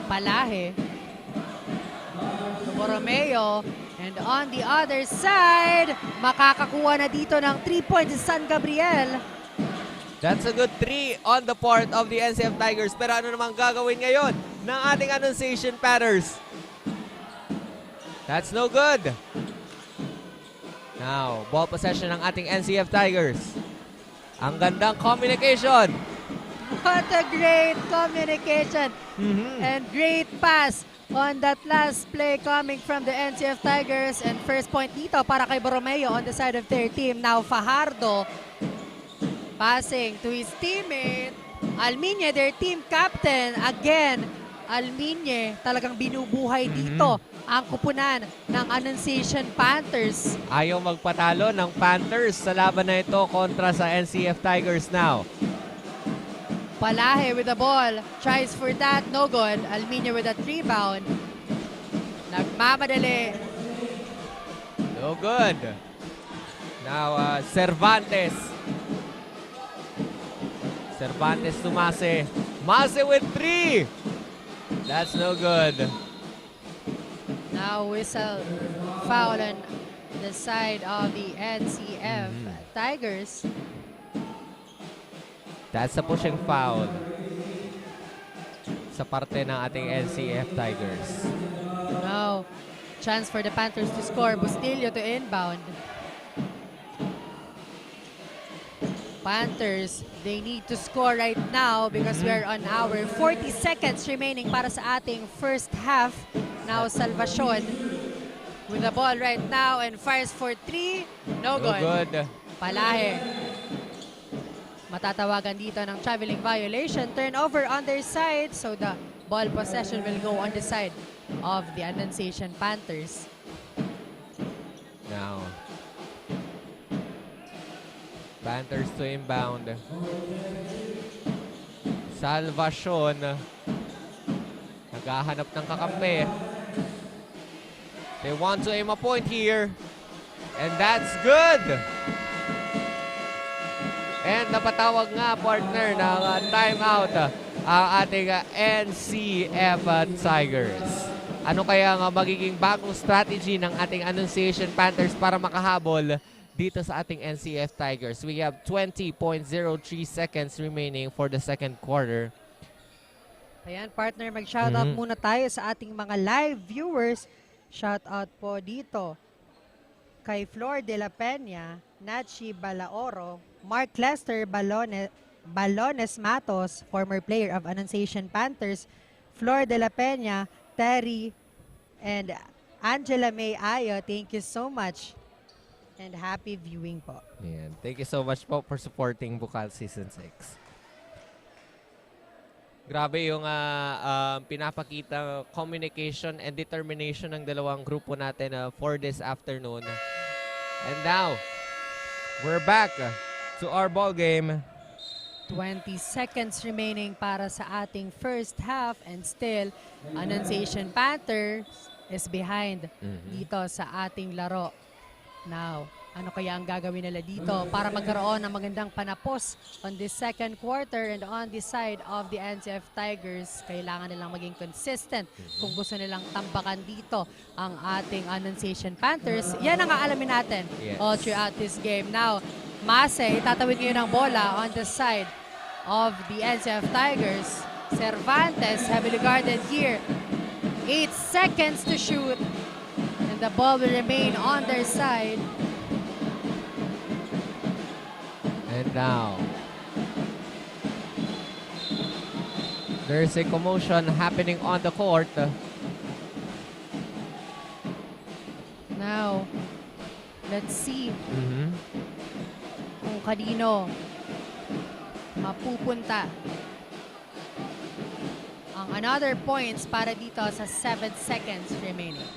Palahe. Borromeo. And on the other side, makakakuha na dito ng 3 points si San Gabriel.
That's a good 3 on the part of the NCF Tigers. Pero ano namang gagawin ngayon ng ating Annunciation Panthers? That's no good. Now, ball possession ng ating NCF Tigers. Ang gandang communication.
What a great communication and great pass on that last play coming from the NCF Tigers. And first point dito para kay Borromeo on the side of their team. Now, Fajardo passing to his teammate. Alminia, their team captain. Again, Alminia talagang binubuhay dito ang kupunan ng Annunciation Panthers.
Ayaw magpatalo ng Panthers sa laban na ito kontra sa NCF Tigers now.
Palahe with the ball. Tries for that. No good. Alminia with that rebound. Nagmamadali.
No good. Now, Cervantes. Cervantes to Mase. Mase with 3. That's no good.
Now whistle foul on the side of the NCF Tigers.
That's a pushing foul sa parte ng ating NCF Tigers.
Now, chance for the Panthers to score. Bustillo to inbound. Panthers, they need to score right now because we're on our 40 seconds remaining para sa ating first half. Now, Salvacion with the ball right now and fires for 3. No
No
good.
good.
Palahe. Matatawagan dito ng traveling violation. Turnover on their side. So the ball possession will go on the side of the Annunciation Panthers.
Now, Panthers to inbound. Salvacion. Naghahanap ng kakampi. They want to aim a point here. And that's good. And napatawag nga, partner, ng timeout ang ating NCF Tigers. Ano kaya nga magiging bagong strategy ng ating Annunciation Panthers para makahabol dito sa ating NCF Tigers? We have 20.03 seconds remaining for the second quarter.
Ayan, partner, mag-shoutout muna tayo sa ating mga live viewers. Shoutout po dito kay Flor de la Peña, Nachi Balaoro, Mark Lester Balones Matos, former player of Annunciation Panthers, Flor de la Peña, Terry, and Angela May Ayo. Thank you so much. And happy viewing po.
Ayan. Thank you so much po for supporting Bukal Season 6. Grabe yung pinapakita communication and determination ng dalawang grupo natin for this afternoon. And now, we're back to our ball game.
20 seconds remaining para sa ating first half and still Annunciation Panthers is behind dito sa ating laro. Now, ano kaya ang gagawin nila dito para magkaroon ng magandang panapos on this second quarter and on the side of the NCF Tigers? Kailangan nilang maging consistent kung gusto nilang tambakan dito ang ating Annunciation Panthers. Yan ang aalamin natin all throughout this game. Now, Mase, itatawid ngayon ang bola on the side of the NCF Tigers. Cervantes, heavily guarded here. 8 seconds to shoot. And the ball will remain on their side.
And now, there's a commotion happening on the court.
Now, let's see kung kanino mapupunta ang another points para dito sa 7 seconds remaining.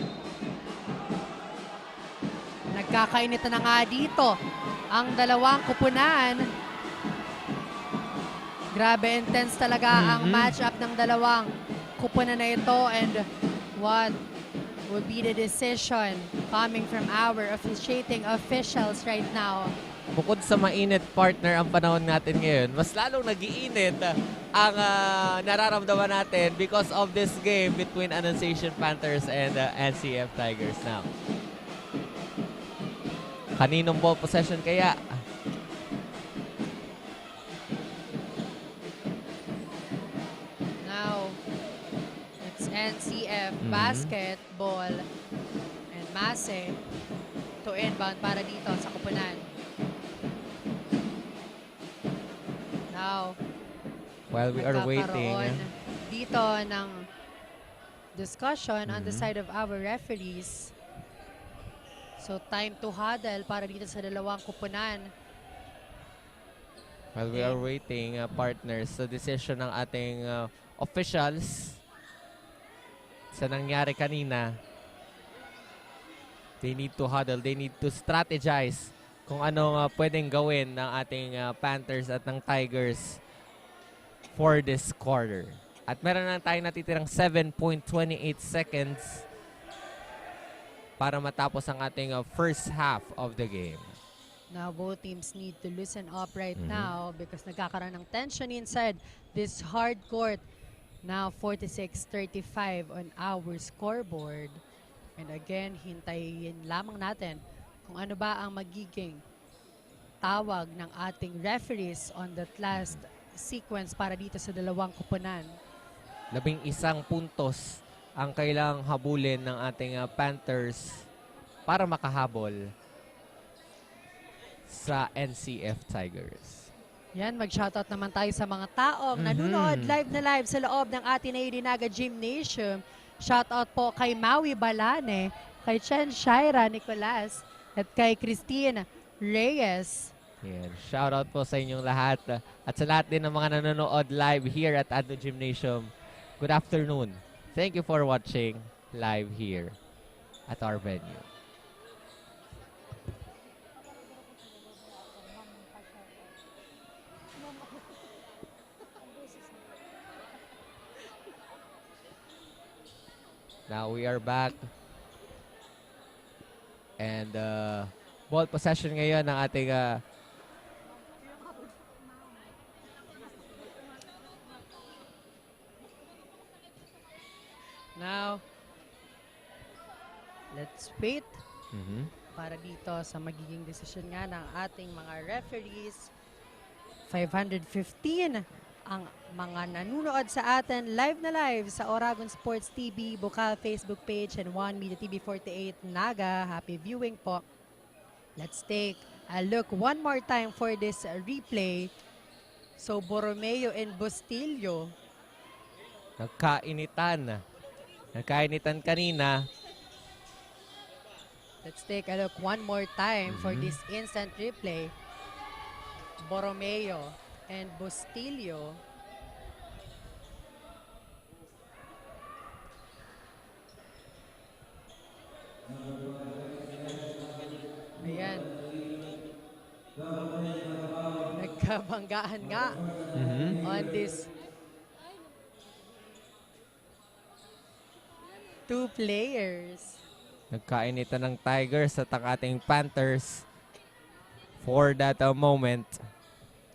Nagkakainitan na nga dito ang dalawang kupunan. Grabe intense talaga ang matchup ng dalawang kupunan na ito, and what would be the decision coming from our officiating officials right now?
Bukod sa mainit, partner, ang panahon natin ngayon, mas lalong nag-iinit ang nararamdaman natin because of this game between Annunciation Panthers and NCF Tigers now. Kaninong ball possession kaya?
Now, it's NCF basketball and Mase to inbound para dito sa kupunan. Now,
While we are waiting,
nagkakaroon dito ng discussion on the side of our referees. So, time to huddle para dito sa dalawang kupunan.
while we are waiting, partners, sa decision ng ating officials sa nangyari kanina, they need to huddle, they need to strategize kung ano pwedeng gawin ng ating Panthers at ng Tigers for this quarter. At meron na tayong natitirang 7.28 seconds para matapos ang ating first half of the game.
Now, both teams need to loosen up right now because nagkakaroon ng tension inside this hard court. Now, 46-35 on our scoreboard. And again, hintayin lamang natin kung ano ba ang magiging tawag ng ating referees on that last sequence para dito sa dalawang kupunan.
11 puntos ang kailangang habulin ng ating Panthers para makahabol sa NCF Tigers.
Yan, mag-shoutout naman tayo sa mga taong nanonood live na live sa loob ng Ateneo Dinaga Gymnasium. Shoutout po kay Maui Balane, kay Chen Shaira Nicolas, at kay Christine Reyes.
Yan. Shoutout po sa inyong lahat. At sa lahat din ng mga nanonood live here at Adno Gymnasium. Good afternoon. Thank you for watching live here at our venue. Now we are back. And ball possession ngayon ng ating
Now, let's wait
mhm.
para dito sa magiging desisyon nga ng ating mga referees. 515 ang mga nanonood sa atin live na live sa Oragon Sports TV, Bukal Facebook page, and One Media TV 48 Naga. Happy viewing po. Let's take a look one more time for this replay. So, Borromeo and Bustillo.
Nagkainitan. Nagkainitan kanina.
Let's take a look one more time for this instant replay. Borromeo and Bustillo. Ayan. Nagkabanggaan nga on this two players.
Nagkainitan ng Tigers at ang ating Panthers for that moment.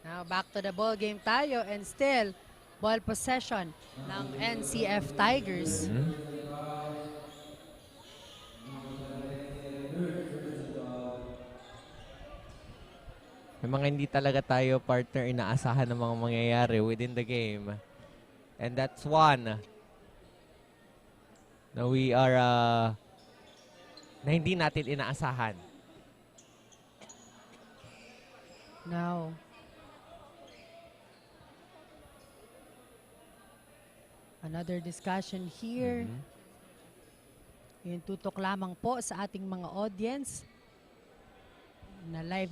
Now back to the ball game tayo, and still ball possession ng NCF Tigers.
May mga hindi talaga tayo, partner, inaasahan ng mga mangyayari within the game. And that's one na we are na hindi natin inaasahan.
Now, another discussion here. Yung tutok lamang po sa ating mga audience na live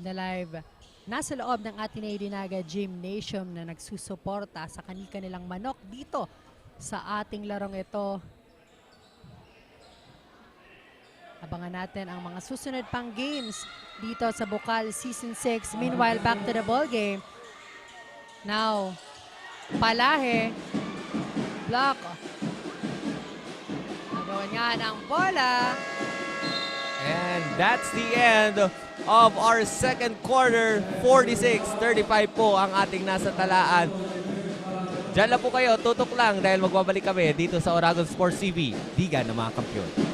nasa loob ng Ateneo Dinaga Gymnasium na nagsusuporta sa kanilang manok dito sa ating larong ito. Abangan natin ang mga susunod pang games dito sa Bukal Season 6. Meanwhile, back to the ball game. Now, Palahe. Block. Nagawan nga ng bola.
And that's the end of our second quarter. 46-35 po ang ating nasa talaan. Diyan lang po kayo, tutok lang dahil magbabalik kami dito sa Oragon Sports TV, Liga ng mga Kampiyon.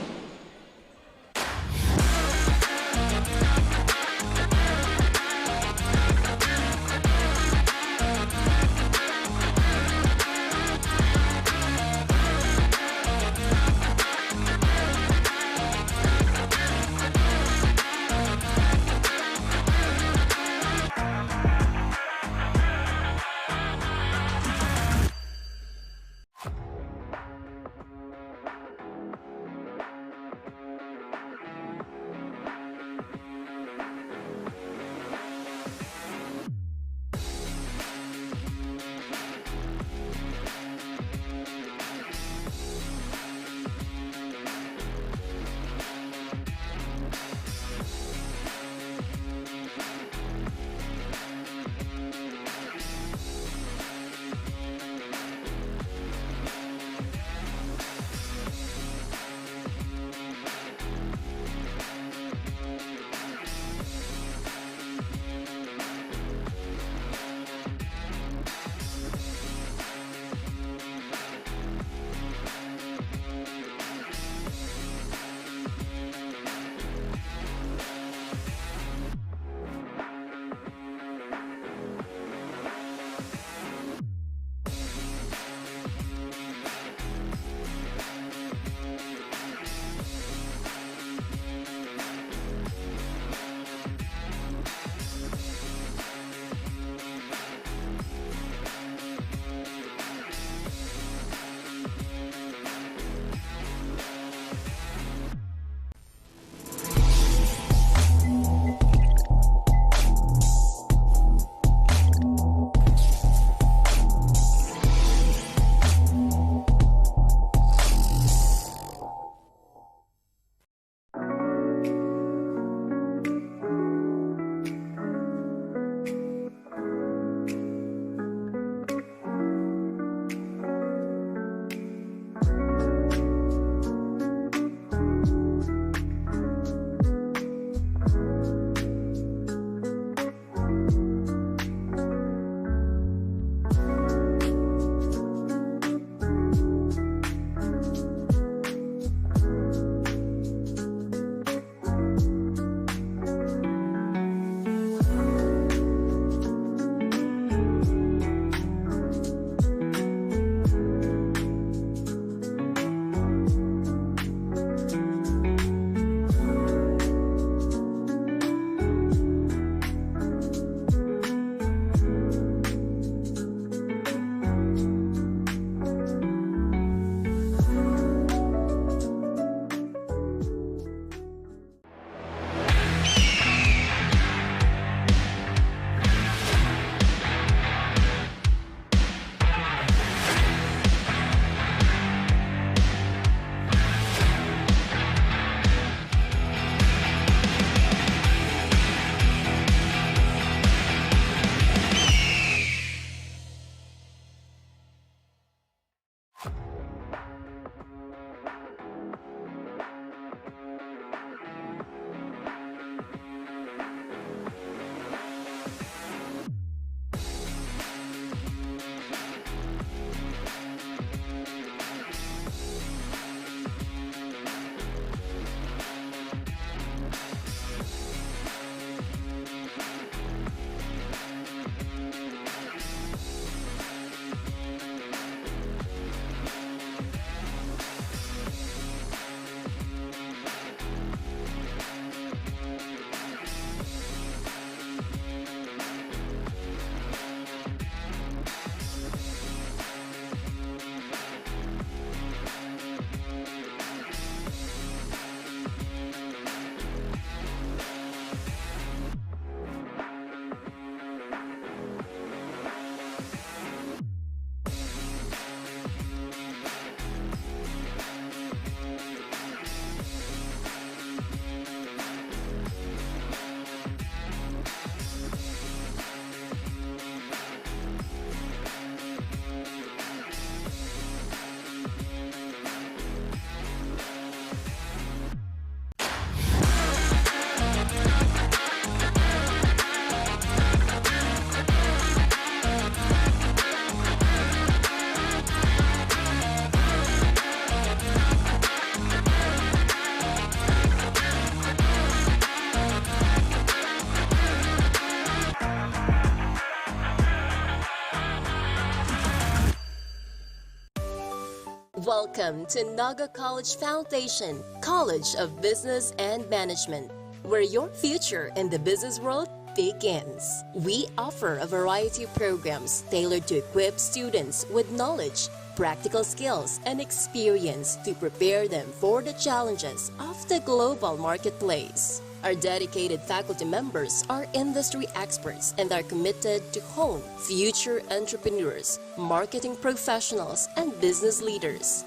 Welcome to Naga College Foundation, College of Business and Management, where your future in the business world begins. We offer a variety of programs tailored to equip students with knowledge, practical skills, and experience to prepare them for the challenges of the global marketplace. Our dedicated faculty members are industry experts and are committed to hone future entrepreneurs, marketing professionals, and business leaders.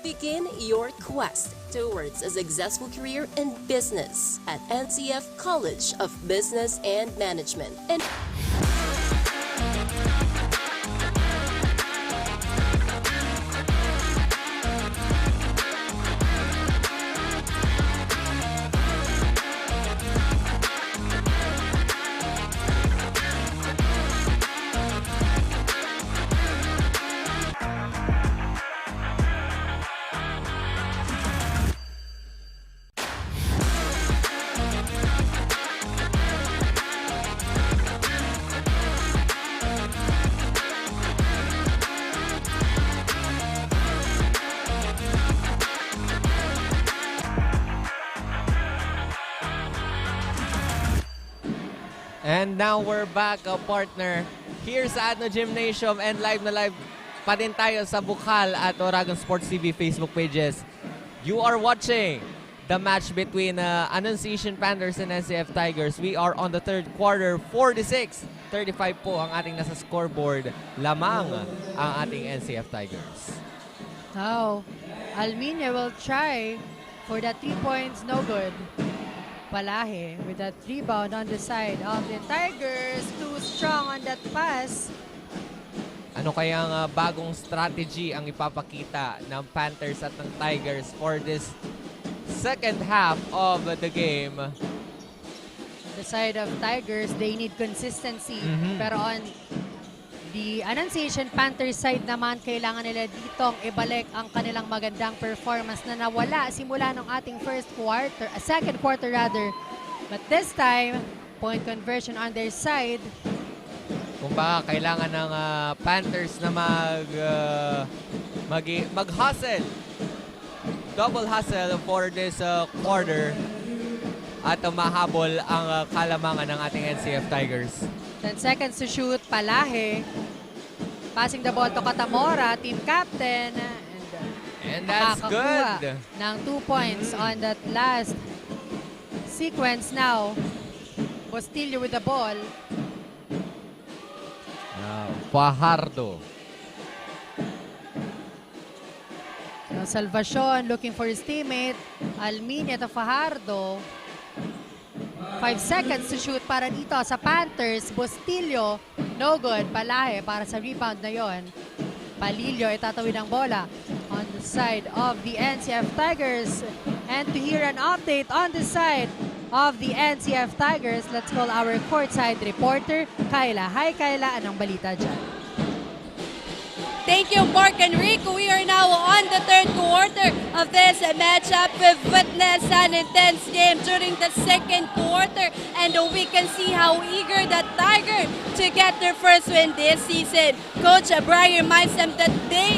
Begin your quest towards a successful career in business at NCF College of Business and Management. And
And now we're back, partner, here sa Adno Gymnasium, and live na live pa din tayo sa Bukal at Oragon Sports TV Facebook pages. You are watching the match between Annunciation Panthers and NCF Tigers. We are on the third quarter, 46-35 po ang ating nasa scoreboard. Lamang ang ating NCF Tigers.
Now, Alminia will try for the 3 points, no good. Palahe with that rebound on the side of the Tigers. Too strong on that pass.
Ano kayang bagong strategy ang ipapakita ng Panthers at ng Tigers for this second half of the game?
The side of Tigers, they need consistency. Pero on the Annunciation Panthers side naman, kailangan nila ditong ibalik ang kanilang magandang performance na nawala simula ng ating second quarter rather. But this time, point conversion on their side.
Kung baka kailangan ng Panthers na mag-hustle. Double hustle for this quarter at mahabol ang kalamangan ng ating NCF Tigers.
10 seconds to shoot, Palahe. Passing the ball to Katamora, team captain.
And that's
makakakuha
good.
ng 2 points on that last sequence now. Bostillo with the ball.
Fajardo.
Salvacion looking for his teammate. Alminia to Fajardo. 5 seconds to shoot para dito sa Panthers. Bostillo, no good. Palahe para sa rebound na yon. Palillo itatawid ang bola on the side of the NCF Tigers. And to hear an update on the side of the NCF Tigers, let's call our courtside reporter, Kyla. Hi Kyla, anong balita dyan?
Thank you, Mark and Rico. We are now on the third quarter of this matchup. We've witnessed an intense game during the second quarter, and we can see how eager the Tiger to get their first win this season. Coach Brian reminds them that they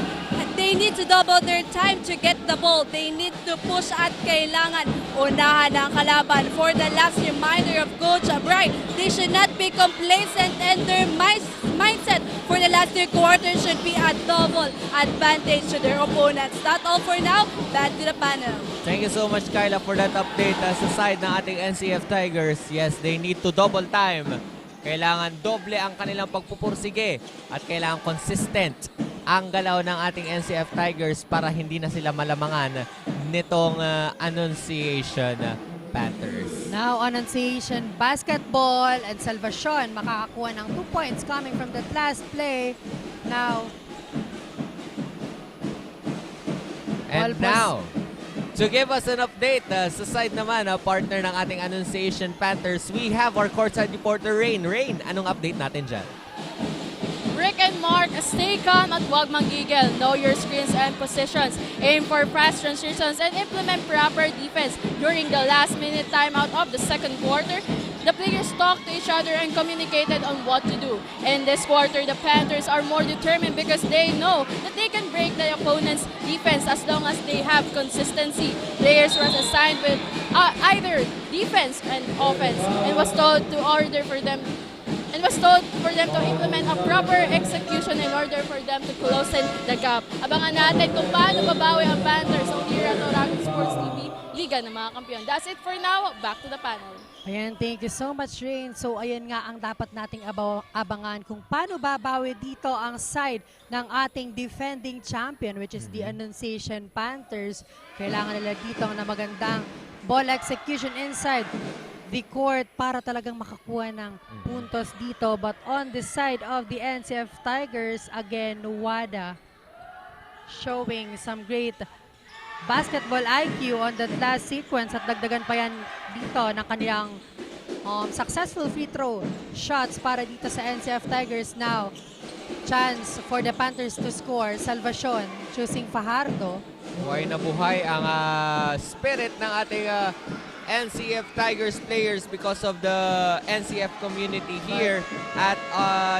need to double their time to get the ball. They need to push at kailangan unahan ang kalaban. For the last reminder of Coach Brian, they should not be complacent, and their mindset for the last 3 quarters should be a double advantage to their opponents. That's all for now. Back to the panel.
Thank you so much, Kyla, for that update sa side ng ating NCF Tigers. Yes, they need to double time. Kailangan doble ang kanilang pagpupursige at kailangan consistent ang galaw ng ating NCF Tigers para hindi na sila malamangan nitong Annunciation Panthers.
Now, Annunciation Basketball and Salvacion makakakuha ng 2 points coming from that last play. Now,
and now, to give us an update sa side naman, partner ng ating Annunciation Panthers, we have our courtside reporter, Rain. Rain, anong update natin dyan?
Rick and Mark, stay calm at huwag manggigil. Know your screens and positions. Aim for fast transitions and implement proper defense during the last-minute timeout of the second quarter. the players talked to each other and communicated on what to do. In this quarter, the Panthers are more determined because they know that they can break the opponent's defense as long as they have consistency. Players were assigned with either defense and offense and was told for them to implement a proper execution in order for them to close the gap. Abangan natin kung paano babawi ang Panthers here at Oragon Sports TV, Liga ng mga Kampiyon. That's it for now. Back to the panel.
Ayan, thank you so much, Rain. So, ayan nga ang dapat nating abangan kung paano babawi dito ang side ng ating defending champion, which is the Annunciation Panthers. Kailangan nila dito na magandang ball execution inside the court para talagang makakuha ng puntos dito. But on the side of the NCF Tigers, again, Wada showing some great basketball IQ on that last sequence at dagdagan pa yan dito ng kanilang successful free throw shots para dito sa NCF Tigers. Now, chance for the Panthers to score. Salvacion choosing Fajardo.
Buhay na buhay ang spirit ng ating NCF Tigers players because of the NCF community here at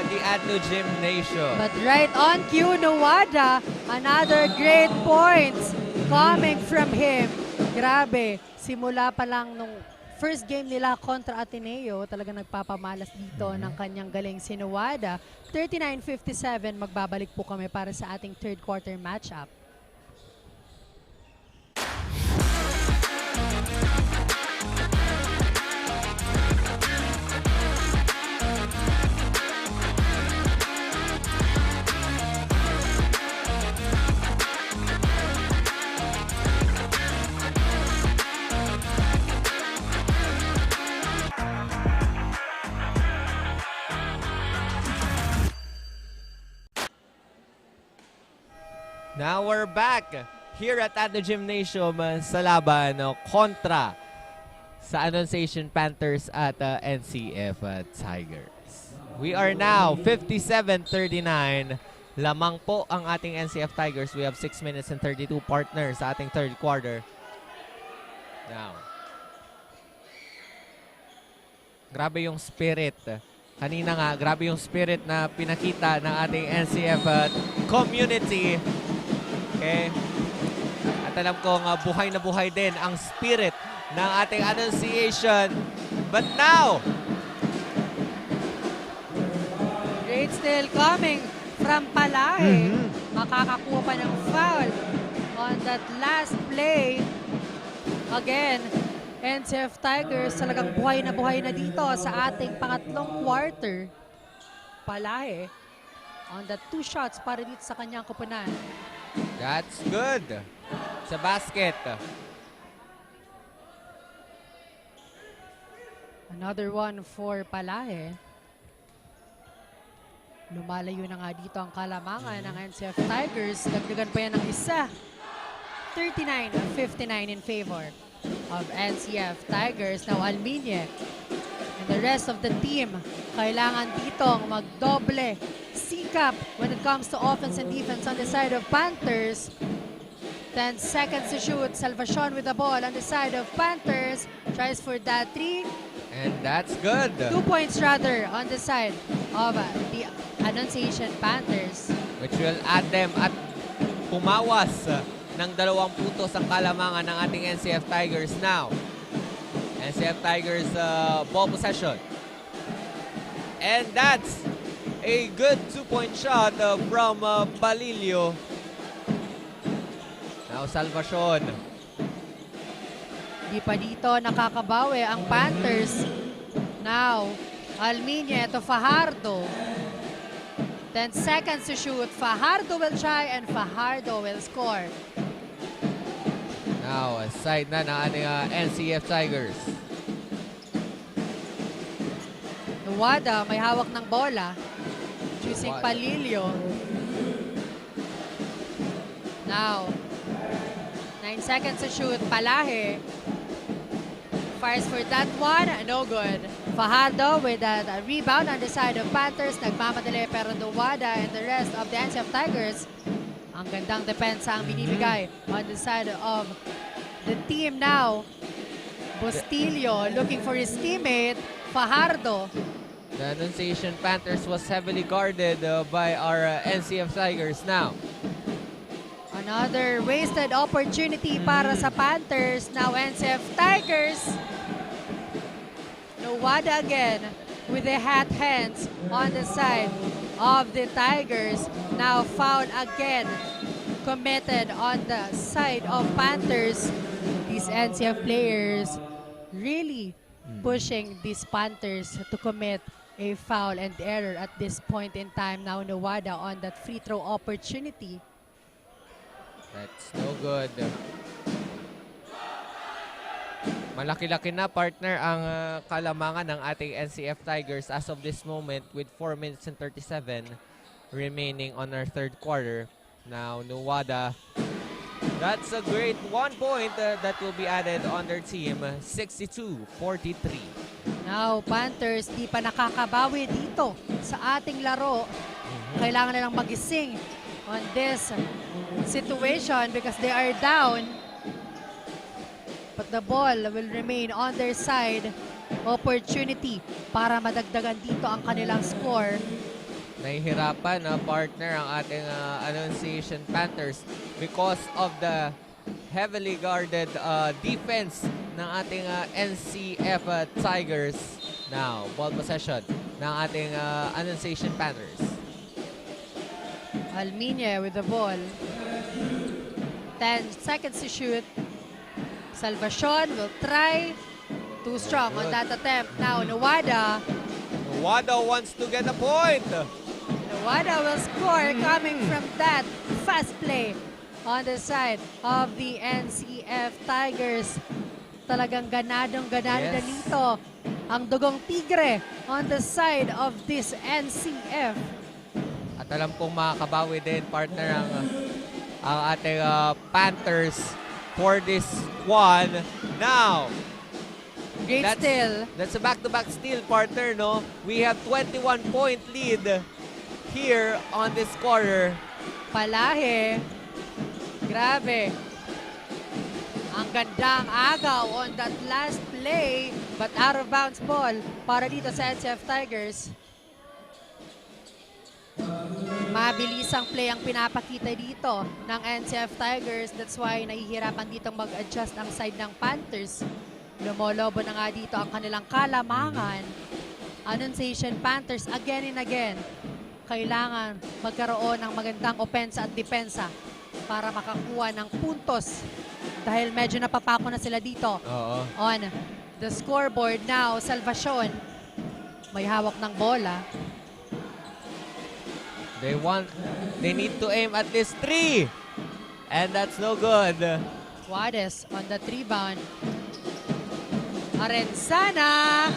the Adno Gymnasium.
But right on cue, Wada, another great points coming from him. Grabe, simula pa lang nung first game nila kontra Ateneo, talaga nagpapamalas dito ng kanyang galing si Wada. 39-57, magbabalik po kami para sa ating third quarter matchup.
Now we're back here at the Gymnasium sa laban kontra sa Annunciation Panthers at NCF Tigers. We are now 57-39. Lamang po ang ating NCF Tigers. We have 6 minutes and 32 partners sa ating third quarter. Now, grabe yung spirit. Kanina nga, grabe yung spirit na pinakita ng ating NCF community. Okay. At alam ko nga buhay na buhay din ang spirit ng ating Annunciation. But now,
Great steal coming from Palahe. Makakakuha pa ng foul on that last play. Again, NCF Tigers talagang buhay na dito sa ating pangatlong quarter. Palahe on the 2 shots para dito sa kanyang kupunan.
that's good. Sa basket.
Another one for Palahe. Lumalayo na nga dito ang kalamangan ng NCF Tigers. Dagdagan pa yan ng isa. 39-59 in favor of NCF Tigers. Now Almiñe and the rest of the team kailangan ditong magdoble sikap when it comes to offense and defense on the side of Panthers. 10 seconds to shoot. Salvacion with the ball on the side of Panthers. Tries for that 3.
And that's good.
2 points rather on the side of the Annunciation Panthers.
Which will add them at pumawas ng 2 puntos ang kalamangan ng ating NCF Tigers now. NCF Tigers ball possession. And that's a good 2-point shot from Balilio. Now Salvacion.
Di pa dito nakakabawi ang Panthers. Now, Almiñe to Fajardo. 10 seconds to shoot. Fajardo will try and Fajardo will score.
Now, side na ng ating NCF Tigers.
Wada may hawak ng bola. Choosing
Wada.
Palilio. Now, 9 seconds to shoot. Palahe. Fires for that one. No good. Fajardo with that rebound on the side of Panthers. Nagmamadali pero Wada and the rest of the NCF Tigers. Ang gandang depensa ang binibigay on the side of the team now. Bustillo looking for his teammate. Fajardo.
The Annunciation Panthers was heavily guarded by our NCF Tigers now.
Another wasted opportunity para sa Panthers. Now NCF Tigers. Nuwada again with the hat hands on the side of the Tigers. Now foul again committed on the side of Panthers. These NCF players really pushing these Panthers to commit a foul and error at this point in time. Now Nuwada on that free throw opportunity.
That's no good. Malaki-laki na, partner, ang kalamangan ng ating NCF Tigers as of this moment with 4 minutes and 37 remaining on our third quarter. Now, Nuwada, that's a great 1 point that will be added on their team, 62-43.
Now, Panthers, di pa nakakabawi dito sa ating laro. Kailangan nilang magising on this situation because they are down. But the ball will remain on their side. Opportunity para madagdagan dito ang kanilang score.
Nahihirapan na partner ang ating Annunciation Panthers because of the heavily guarded defense ng ating NCF Tigers. Now, ball possession ng ating Annunciation Panthers.
Alminia with the ball. 10 seconds to shoot. Salvacion will try. Too strong on that attempt. Now, Nuwada.
Nuwada wants to get a point.
Nuwada will score coming from that fast play on the side of the NCF Tigers. Talagang ganadong-ganado na dito ang dugong tigre on the side of this NCF.
At alam pong makakabawi din, partner, ang ating Panthers for this one. Now,
Great steal.
That's a back-to-back steal, partner, no? We have 21-point lead here on this quarter.
Palahe. Grabe. Ang gandang agaw on that last play, but out of bounds ball para dito sa NCF Tigers. Mabilisang play ang pinapakita dito ng NCF Tigers. That's why nahihirapan ditong mag-adjust ang side ng Panthers. Lumolobo na nga dito ang kanilang kalamangan. Annunciation Panthers again and again. Kailangan magkaroon ng magandang opensa at depensa para makakuha ng puntos. Dahil medyo napapako na sila dito. On the scoreboard now, Salvacion. May hawak ng bola.
They need to aim at this 3. And that's no good.
Juarez on that rebound. Arenzana.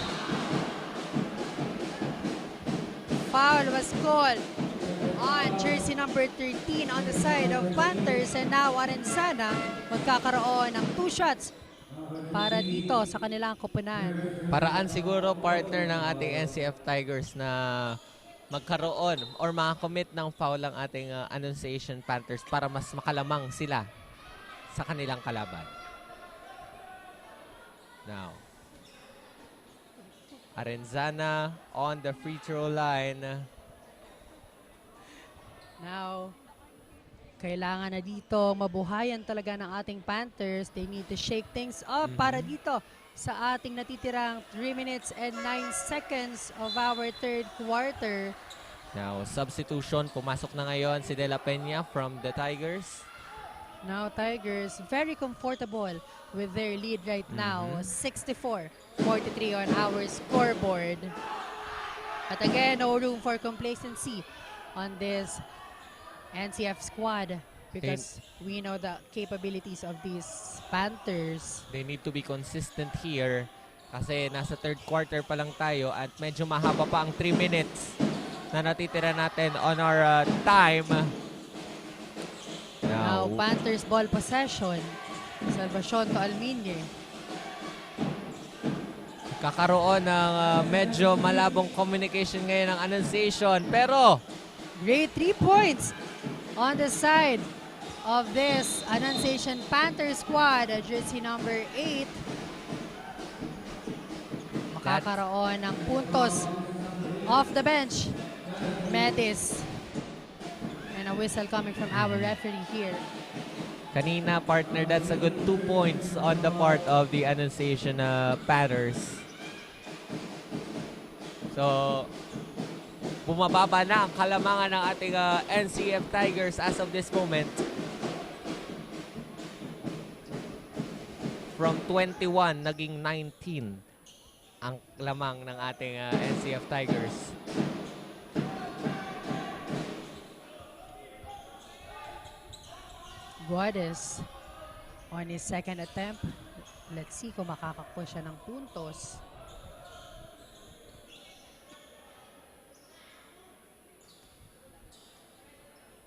Foul was called on jersey number 13 on the side of Panthers. And now Arenzana magkakaroon ng 2 shots para dito sa kanilang koponan.
Paraan siguro, partner, ng ating NCF Tigers na magkaroon or makakommit ng foul ang ating Annunciation Panthers para mas makalamang sila sa kanilang kalaban. Now, Arenzana on the free throw line.
Now, kailangan na dito mabuhayan talaga ng ating Panthers. They need to shake things up para dito sa ating natitirang 3 minutes and 9 seconds of our third quarter.
Now, substitution. Pumasok na ngayon si De La Peña from the Tigers.
Now, Tigers very comfortable with their lead right now. 64-43 on our scoreboard. But again, no room for complacency on this NCF squad because we know the capabilities of these Panthers.
They need to be consistent here kasi nasa third quarter pa lang tayo at medyo mahaba pa ang 3 minutes na natitira natin on our time.
Now, Panthers ball possession. Salvacion to Alminie.
Kakaroon ng medyo malabong communication ngayon ng Annunciation. Pero,
great 3 points on the side of this Annunciation Panther squad. Jersey number 8. Magkakaroon ng puntos off the bench. Metis. And a whistle coming from our referee here.
Kanina, partner, that's a good 2 points on the part of the Annunciation Panthers. So, bumababa na ang kalamangan ng ating NCF Tigers as of this moment. From 21, naging 19 ang lamang ng ating NCF Tigers.
Guades on his second attempt. Let's see kung makakakuha siya ng puntos.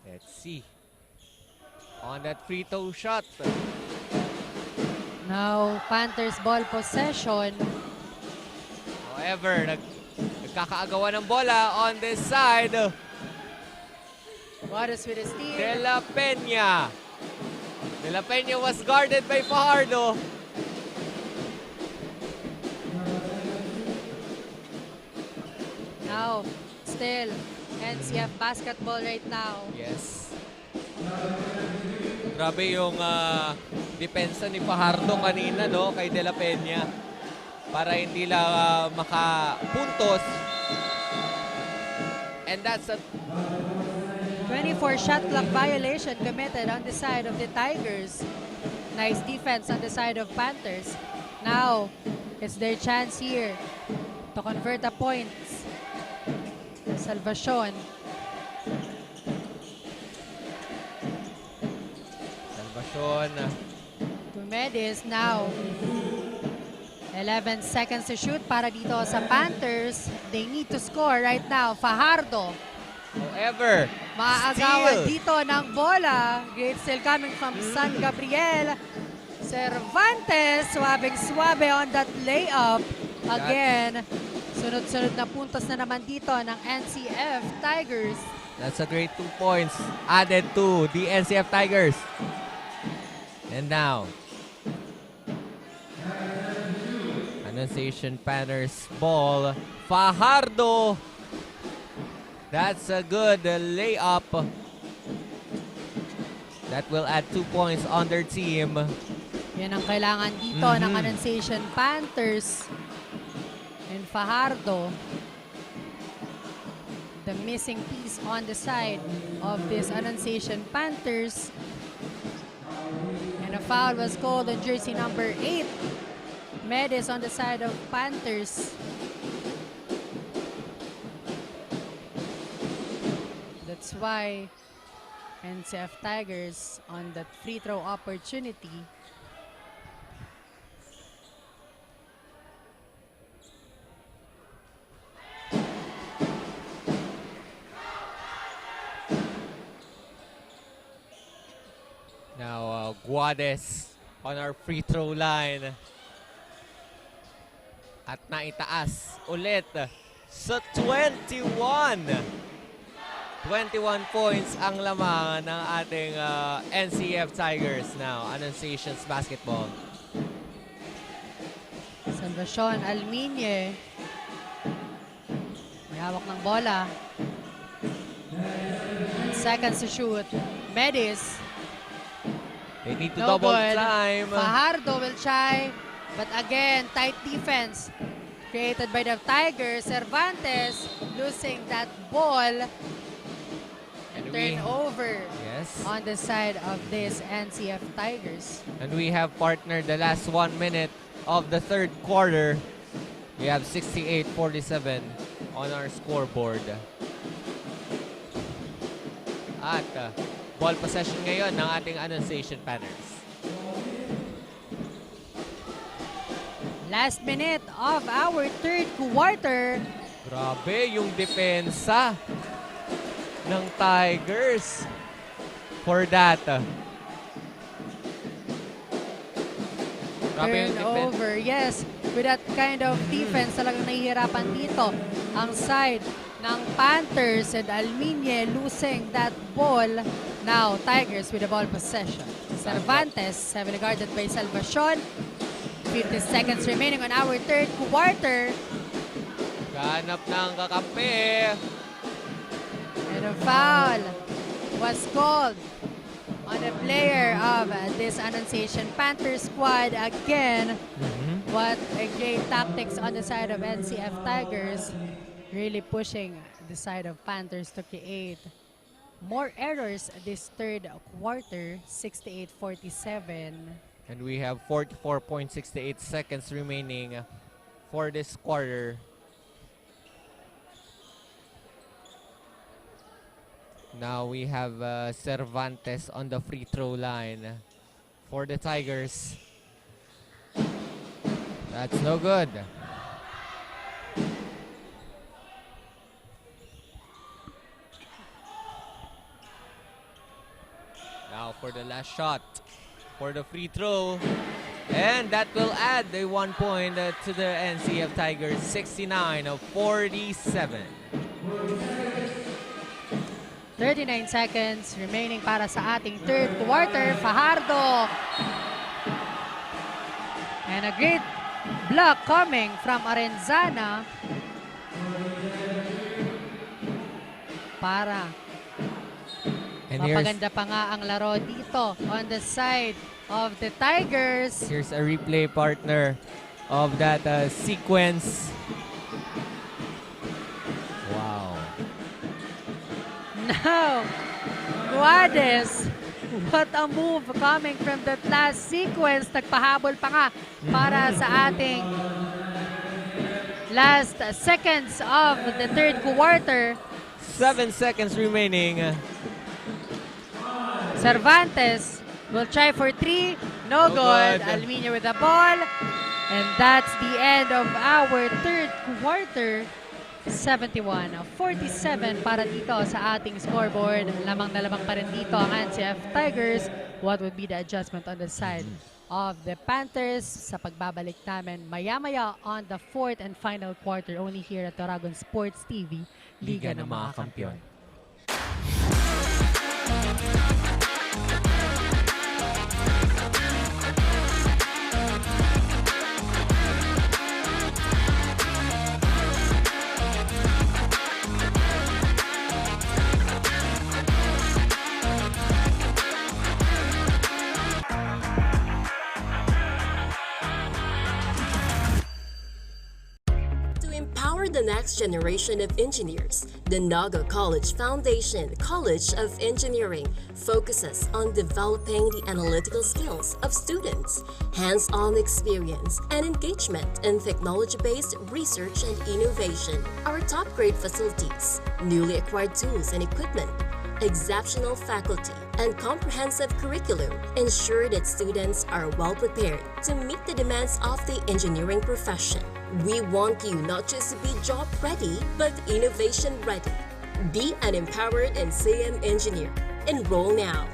Let's see. On that free throw shot.
Now, Panthers ball possession.
However, nagkakaagawan ng bola on this side.
Guades with a steal.
De La Peña. De La Peña was guarded by Fajardo.
Now, still, NCF basketball right now.
Yes. Grabe yung depensa ni Fajardo kanina, no, kay De La Peña. Para hindi lang makapuntos. And that's a
24 shot clock violation committed on the side of the Tigers. Nice defense on the side of Panthers. Now, it's their chance here to convert the points. Salvacion.
Salvacion.
Tumedis now. 11 seconds to shoot para dito sa Panthers. They need to score right now. Fajardo.
However,
Maaagawan
steal.
dito ng bola. Great steal coming from San Gabriel. Cervantes, swabing-swabe on that layup. Again, sunod-sunod na puntos na naman dito ng NCF Tigers.
That's a great 2 points added to the NCF Tigers. And now, Annunciation Panthers ball. Fajardo. That's a good layup. That will add 2 points on their team.
Yan ang kailangan dito ng Annunciation Panthers. And Fajardo, the missing piece on the side of this Annunciation Panthers. And a foul was called on jersey number 8. Medes on the side of Panthers. That's why NCF Tigers on that free throw opportunity.
Now, Guades on our free throw line. At naitaas ulit sa 21. 21 points ang laman ng ating NCF Tigers now. Annunciations basketball.
Salvacion Alminye. May hawak ng bola. 10 seconds to shoot. Medis.
They need to
No
double
good.
time.
Fajardo will try. But again, tight defense created by the Tigers. Cervantes losing that ball.
And
Turnover
yes.
on the side of this NCF Tigers.
And we have partnered the last 1 minute of the third quarter. We have 68-47 on our scoreboard. At ball possession ngayon ng ating Annunciation Panthers.
Last minute of our third quarter.
Grabe yung depensa ng Tigers for that. Grabe yung depensa.
Turnover, yes. With that kind of defense, talagang nahihirapan dito ang side ng Panthers, and Alminye losing that ball. Now, Tigers with the ball possession. Cervantes, heavily guarded by Salvacion. 50 seconds remaining on our third quarter.
Ganap ng kakampi.
And a foul was called on the player of this Annunciation Panther squad. Again, what a great tactics on the side of NCF Tigers. Really pushing the side of Panthers to create more errors this third quarter, 68-47.
And we have 44.68 seconds remaining for this quarter. Now we have Cervantes on the free throw line for the Tigers. That's no good. Now for the last shot for the free throw. And that will add a 1 point to the NCF Tigers, 69-47.
39 seconds remaining para sa ating third quarter. Fajardo. And a great block coming from Arenzana. Para mapaganda pa nga ang laro dito on the side of the Tigers.
Here's a replay partner of that sequence. Wow.
Now, Guades, what a move coming from that last sequence. Nagpahabol pa nga para sa ating last seconds of the third quarter.
7 seconds remaining.
Cervantes will try for 3. No good. Alminio with the ball. And that's the end of our third quarter. 71-47 para dito sa ating scoreboard. Lamang na lamang pa rin dito ang NCF Tigers. What would be the adjustment on the side of the Panthers sa pagbabalik namin maya-maya on the fourth and final quarter only here at Oragon Sports TV, Liga ng mga Kampiyon.
The next generation of engineers, the Naga College Foundation College of Engineering focuses on developing the analytical skills of students, hands-on experience, and engagement in technology-based research and innovation. Our top-grade facilities, newly acquired tools and equipment, exceptional faculty, and comprehensive curriculum ensure that students are well prepared to meet the demands of the engineering profession. We want you not just to be job ready, but innovation ready. Be an empowered and CM engineer. Enroll now.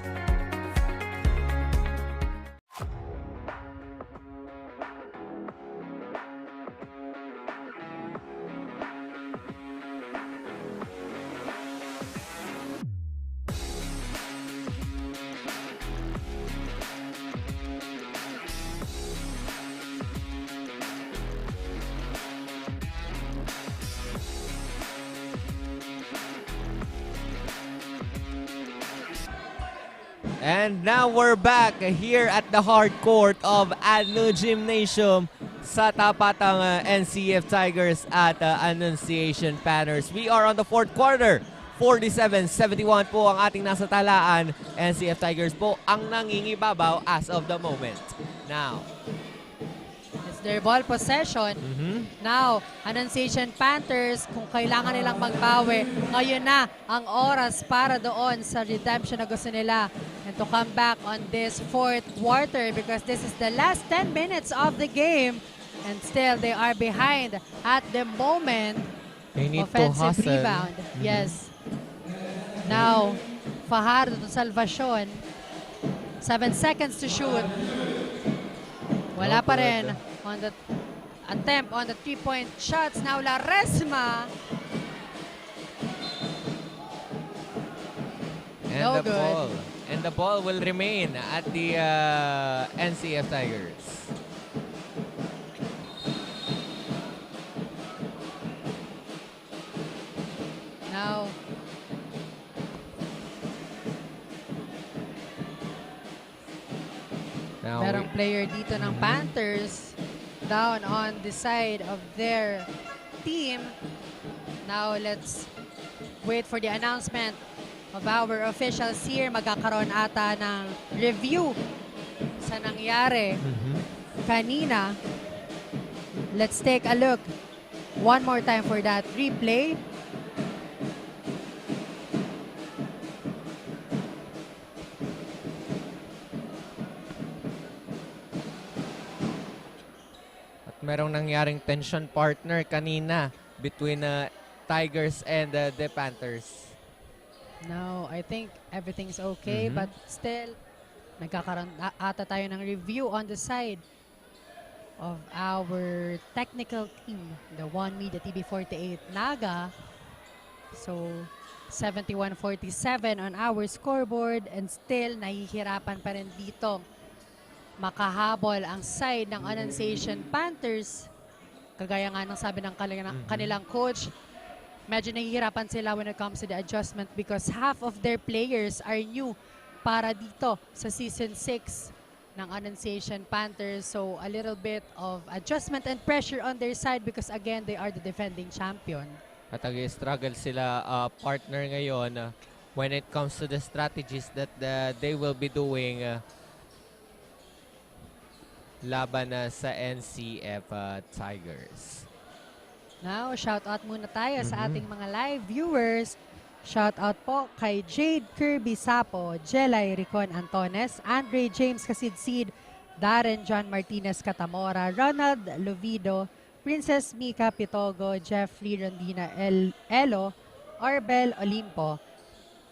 And now we're back here at the hard court of Adno Gymnasium sa tapatang NCF Tigers at Annunciation Panthers. We are on the fourth quarter. 47-71 po ang ating nasa talaan. NCF Tigers po ang nangingibabaw as of the moment. Now,
their ball possession. Now, Annunciation Panthers, kung kailangan nilang magbawi, ngayon na ang oras para doon sa redemption na gusto nila and to come back on this fourth quarter because this is the last 10 minutes of the game and still they are behind at the moment.
they need
Offensive
to hustle.
rebound. Yes. Now, Fajardo to Salvacion. 7 seconds to shoot. Wala pa rin on the attempt on the 3-point shots. Now Laresma.
And
No
the
good.
ball. And the ball will remain at the NCF Tigers.
player dito ng Panthers down on the side of their team. Now let's wait for the announcement of our officials here. Magkakaroon ata ng review sa nangyari kanina. Let's take a look one more time for that replay.
At merong nangyaring tension partner kanina between Tigers and the Panthers.
No, I think everything's okay, but still, nagkakaroon ata tayo ng review on the side of our technical team, the One Media TV48 Naga. So, 71-47 on our scoreboard, and still, nahihirapan pa rin dito makahabol ang side ng Annunciation Panthers. Kagaya nga ng sabi ng kanilang coach, medyo nahihirapan sila when it comes to the adjustment because half of their players are new para dito sa Season 6 ng Annunciation Panthers. So, a little bit of adjustment and pressure on their side because, again, they are the defending champion.
At struggle sila partner ngayon when it comes to the strategies that they will be doing laban sa NCF Tigers.
Now, shout out muna tayo sa ating mga live viewers. Shout out po kay Jade Kirby Sapo, Jelay Ricon Antones, Andre James Kasidsid, Darren John Martinez Catamora, Ronald Lovido, Princess Mika Pitogo, Jeffrey Rondina Elo, Arbel Olimpo.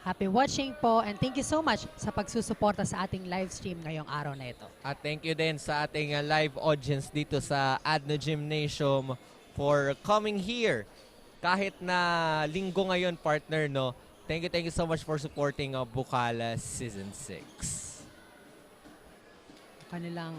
Happy watching po and thank you so much sa pagsusuporta sa ating live stream ngayong araw na ito.
At thank you din sa ating live audience dito sa Adno Gymnasium for coming here. Kahit na linggo ngayon, partner, no? Thank you so much for supporting Bukal Season 6.
Kanilang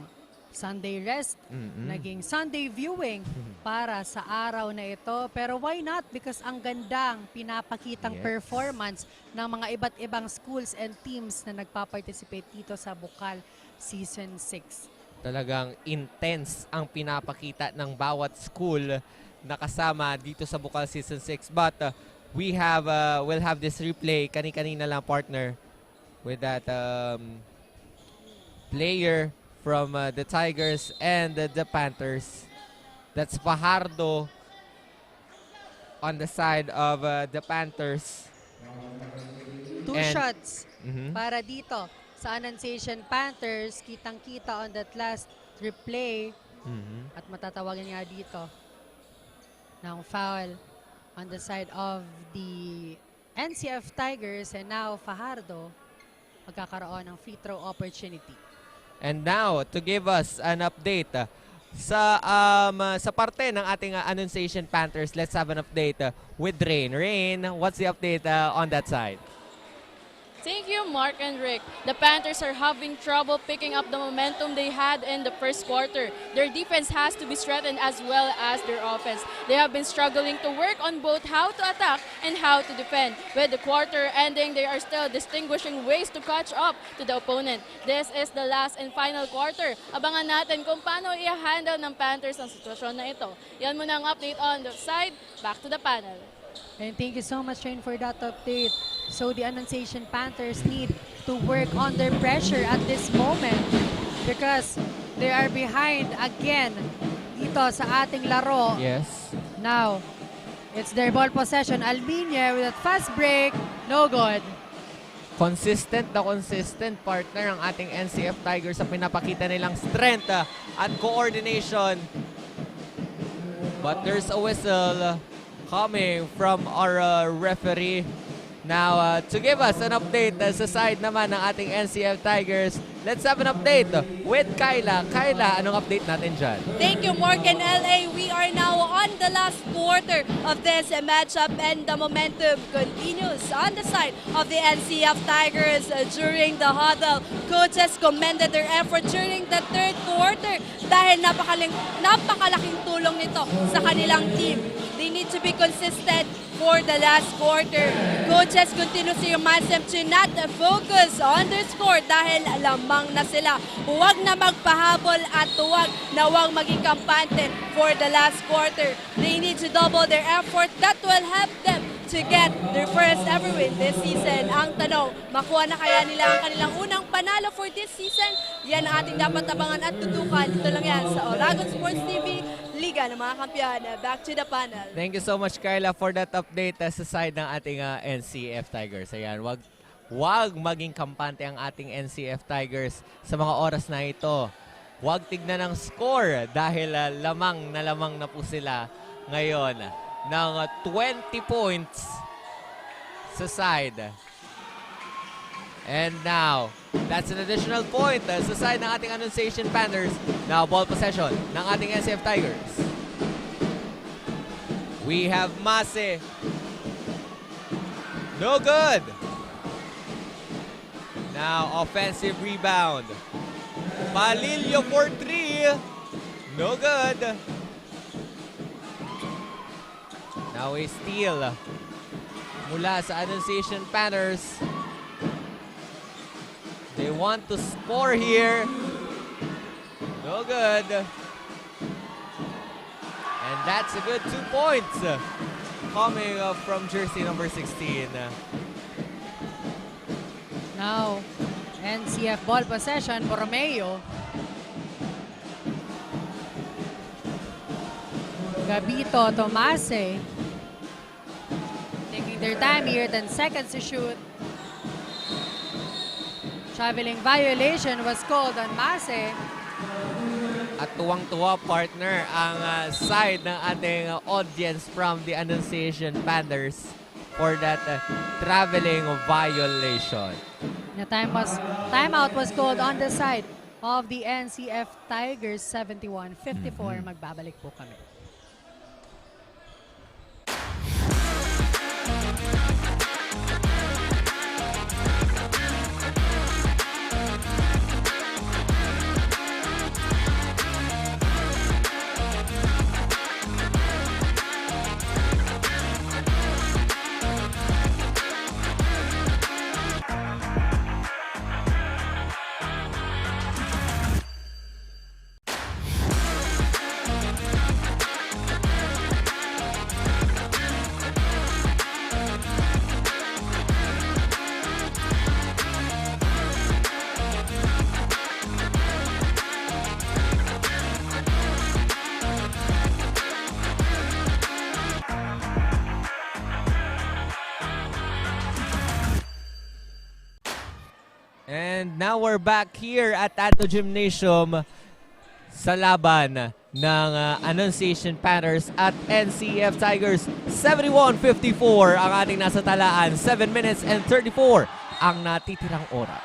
Sunday rest, naging Sunday viewing para sa araw na ito. Pero why not? Because ang gandang pinapakitang performance ng mga iba't ibang schools and teams na nagpa-participate dito sa Bukal Season 6.
Talagang intense ang pinapakita ng bawat school na kasama dito sa Bukal Season 6. But we'll have this replay kani-kanina lang, partner, with that player from the Tigers and the Panthers. That's Fajardo on the side of the Panthers.
Two
And-
shots para dito sa Annunciation Panthers. Kitang-kita on that last replay. At matatawagan nga dito ng foul on the side of the NCF Tigers. And now Fajardo magkakaroon ng free throw opportunity.
And now, to give us an update sa parte ng ating Annunciation Panthers, let's have an update with Rain. Rain, what's the update on that side?
Thank you, Mark and Rick. The Panthers are having trouble picking up the momentum they had in the first quarter. Their defense has to be strengthened as well as their offense. They have been struggling to work on both how to attack and how to defend. With the quarter ending, they are still distinguishing ways to catch up to the opponent. This is the last and final quarter. Abangan natin kung paano i-handle ng Panthers ang sitwasyon na ito. Yan muna ang update on the side. Back to the panel.
And thank you so much, Rain, for that update. So the Annunciation Panthers need to work on their pressure at this moment because they are behind again dito sa ating laro.
Yes.
Now, it's their ball possession. Albinia with that fast break. No good.
Consistent partner ang ating NCF Tigers sa pinapakita nilang strength at coordination. But there's a whistle coming from our referee. Now, to give us an update sa side naman ng ating NCF Tigers, let's have an update with Kyla. Kyla, anong update natin dyan?
Thank you, Mark and LA. We are now on the last quarter of this matchup and the momentum continues on the side of the NCF Tigers during the huddle. Coaches commended their effort during the third quarter dahil napakalaking tulong nito sa kanilang team. They need to be consistent for the last quarter. Coaches continuously reminds them to not focus on the score dahil lamang na sila. Huwag na magpahabol at huwag maging kampante for the last quarter. They need to double their effort. That will help them to get their first ever win this season. Ang tanong, makuha na kaya nila ang kanilang unang panalo for this season? Yan ang ating dapat abangan at tutukan. Ito lang yan sa Oragon Sports TV, Liga ng mga Kampiyon. Back to the panel.
Thank you so much, Carla, for that update sa side ng ating NCF Tigers. Ayan, wag maging kampante ang ating NCF Tigers sa mga oras na ito. Wag tignan ng score dahil lamang na po sila ngayon ng 20 points sa side. And now, that's an additional point sa side ng ating Annunciation Panthers. Now, ball possession ng ating NCF Tigers. We have Mase. No good. Now, offensive rebound. Palillo for 3. No good. Now a steal mula sa Annunciation Panthers. They want to score here. No good. And that's a good 2 points coming from jersey number 16.
Now, NCF ball possession, Borromeo. Gabito, Tomase. Taking their time here, 10 seconds to shoot. Traveling violation was called on Mase.
At tuwang-tuwa, partner, ang side ng ating audience from the Annunciation Panthers for that traveling violation.
The timeout was called on the side of the NCF Tigers. 71-54. Magbabalik po kami.
And now we're back here at Ato Gymnasium sa laban ng Annunciation Panthers at NCF Tigers. 71-54 ang ating nasa talaan. 7 minutes and 34 ang natitirang oras.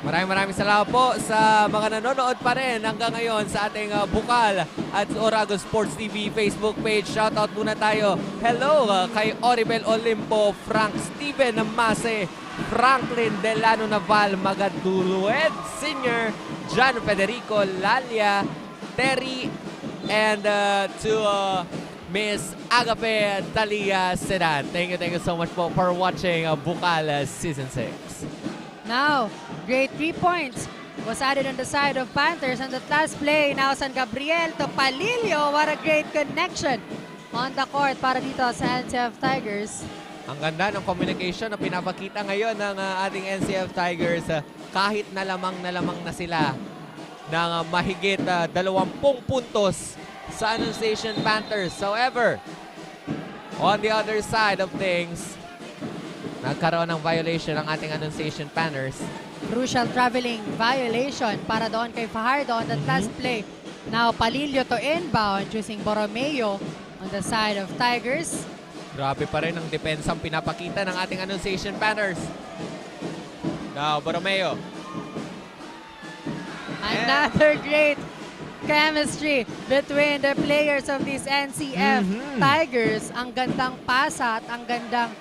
Maraming salamat po sa mga nanonood pa rin hanggang ngayon sa ating Bukal at Oragon Sports TV Facebook page. Shoutout muna tayo. Hello kay Oribel Olimpo, Frank Steven Mase, Franklin Delano Naval Magadulued Sr., John Federico Lalia, Terry, and to Miss Agape Talia Sedan. Thank you so much po for watching Bukal Season 6.
Now, great 3 points was added on the side of Panthers on the last play. Now, San Gabriel to Palillo. What a great connection on the court para dito sa NCF Tigers.
Ang ganda ng communication na pinapakita ngayon ng ating NCF Tigers. Kahit na lamang na sila ng mahigit 20 puntos sa Annunciation Panthers. However, on the other side of things, nagkaroon ng violation ng ating Annunciation Panthers.
Crucial traveling violation para doon kay Fajardo on that last play. Now, Palillo to inbound choosing Borromeo on the side of Tigers.
Grabe pa rin ang depensang pinapakita ng ating Annunciation Panthers. Now, Borromeo.
Another great chemistry between the players of these NCF Tigers. Ang gandang pasa at ang gandang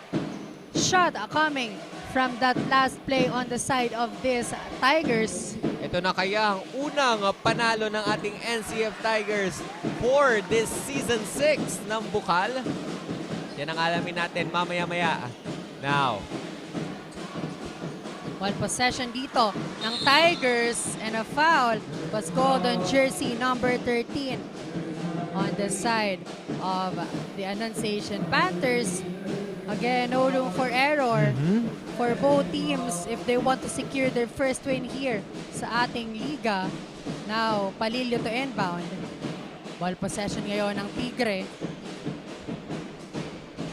shot coming from that last play on the side of these Tigers.
Ito na kaya ang unang panalo ng ating NCF Tigers for this Season 6 ng Bukal. Yan ang alamin natin mamaya-maya. Now,
One possession dito ng Tigers and a foul was called on jersey number 13 on the side of the Annunciation Panthers. Again, no room for error for both teams if they want to secure their first win here sa ating liga. Now, Palillo to inbound. Ball possession ngayon ng Tigre.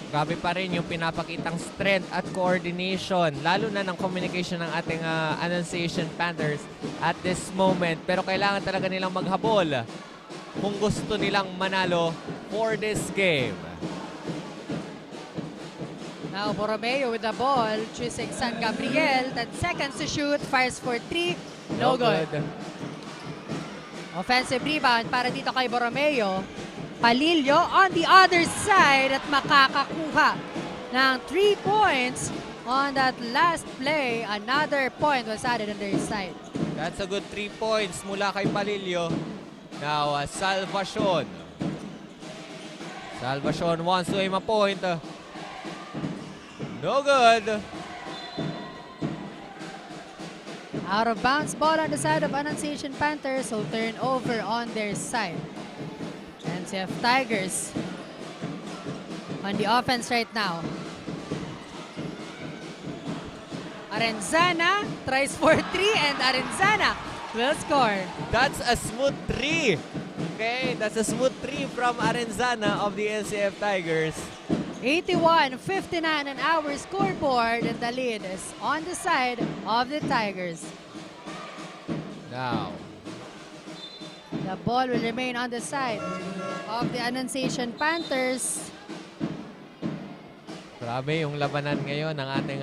grabe pa rin yung pinapakitang strength at coordination, lalo na ng communication ng ating Annunciation Panthers at this moment. Pero kailangan talaga nilang maghabol kung gusto nilang manalo for this game.
Now, Borromeo with the ball, choosing San Gabriel. 10 seconds to shoot, fires for 3. No good. Offensive rebound para dito kay Borromeo. Palillo on the other side at makakakuha ng 3 points on that last play. Another point was added on their side.
That's a good 3 points mula kay Palillo. Now, Salvacion. Salvacion wants to aim a point. No good.
Out of bounds ball on the side of Annunciation Panthers, so turnover on their side. NCF Tigers on the offense right now. Arenzana tries for 3 and Arenzana will score.
That's a smooth 3. Okay, that's a smooth 3 from Arenzana of the NCF Tigers.
81-59 on our scoreboard, and the lead is on the side of the Tigers.
Now,
The ball will remain on the side of the Annunciation Panthers.
grabe yung labanan ngayon ng ating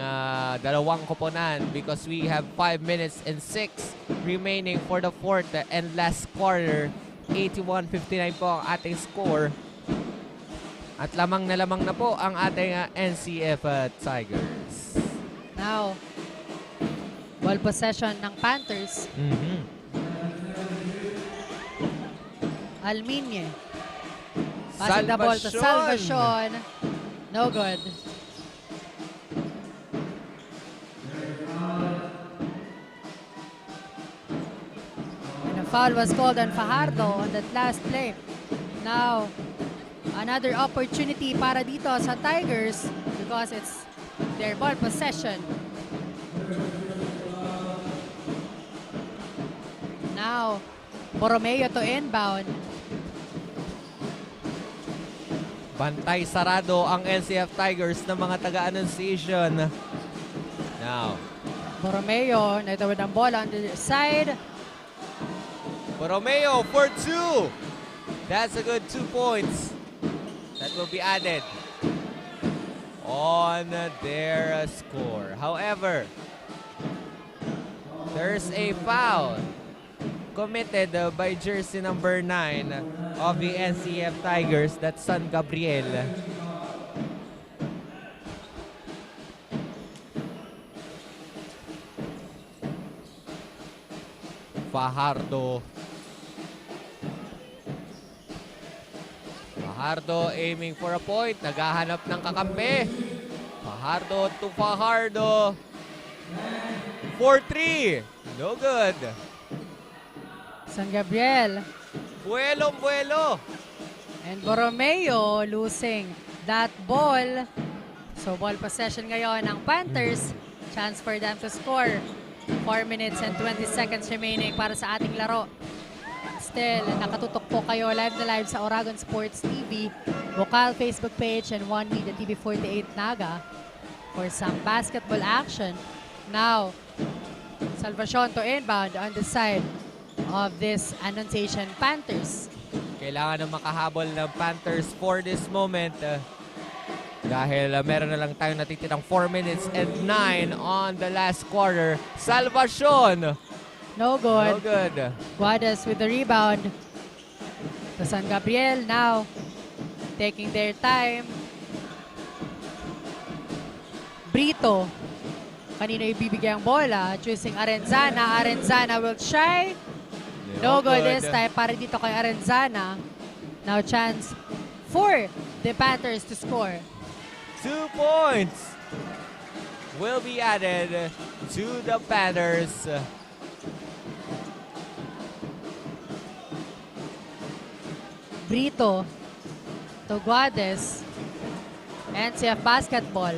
dalawang koponan because we have 5 minutes and 6 remaining for the fourth and last quarter. 81-59 po ang ating score. At lamang na po ang ating NCF Tigers.
Now, ball possession ng Panthers. Alminye. Passing the ball to Salvacion. No good. And a foul was called on Fajardo on that last play. Now, another opportunity para dito sa Tigers because it's their ball possession. Now, Borromeo to inbound.
Bantay sarado ang NCF Tigers ng mga taga-Annunciation. Now,
Borromeo, nito with ang ball on the side.
Borromeo for 2. That's a good 2 points. That will be added on their score. However, there's a foul committed by jersey number 9 of the NCF Tigers, that's San Gabriel. Fajardo. Fajardo aiming for a point. Naghahanap ng kakampi. Fajardo to Fajardo. 4-3. No good.
San Gabriel.
Buelo.
And Borromeo losing that ball. So ball possession ngayon ng Panthers. Chance for them to score. 4 minutes and 20 seconds remaining para sa ating laro. Still, nakatutok po kayo live na live sa Oragon Sports TV, Bukal Facebook page, and One Media TV 48 Naga for some basketball action. Now, Salvacion to inbound on the side of this Annunciation Panthers.
Kailangan na makahabol ng Panthers for this moment. Dahil meron na lang tayong natitirang 4 minutes and 9 on the last quarter. Salvacion.
No good.
No good.
Guadas with the rebound. To San Gabriel now taking their time. Brito kanino ibibigay ang bola. Choosing Arenzana. Arenzana will try. No good this time para dito kay Arenzana. Now chance for the Panthers to score.
2 points will be added to the Panthers.
Brito to Guades. NCF basketball.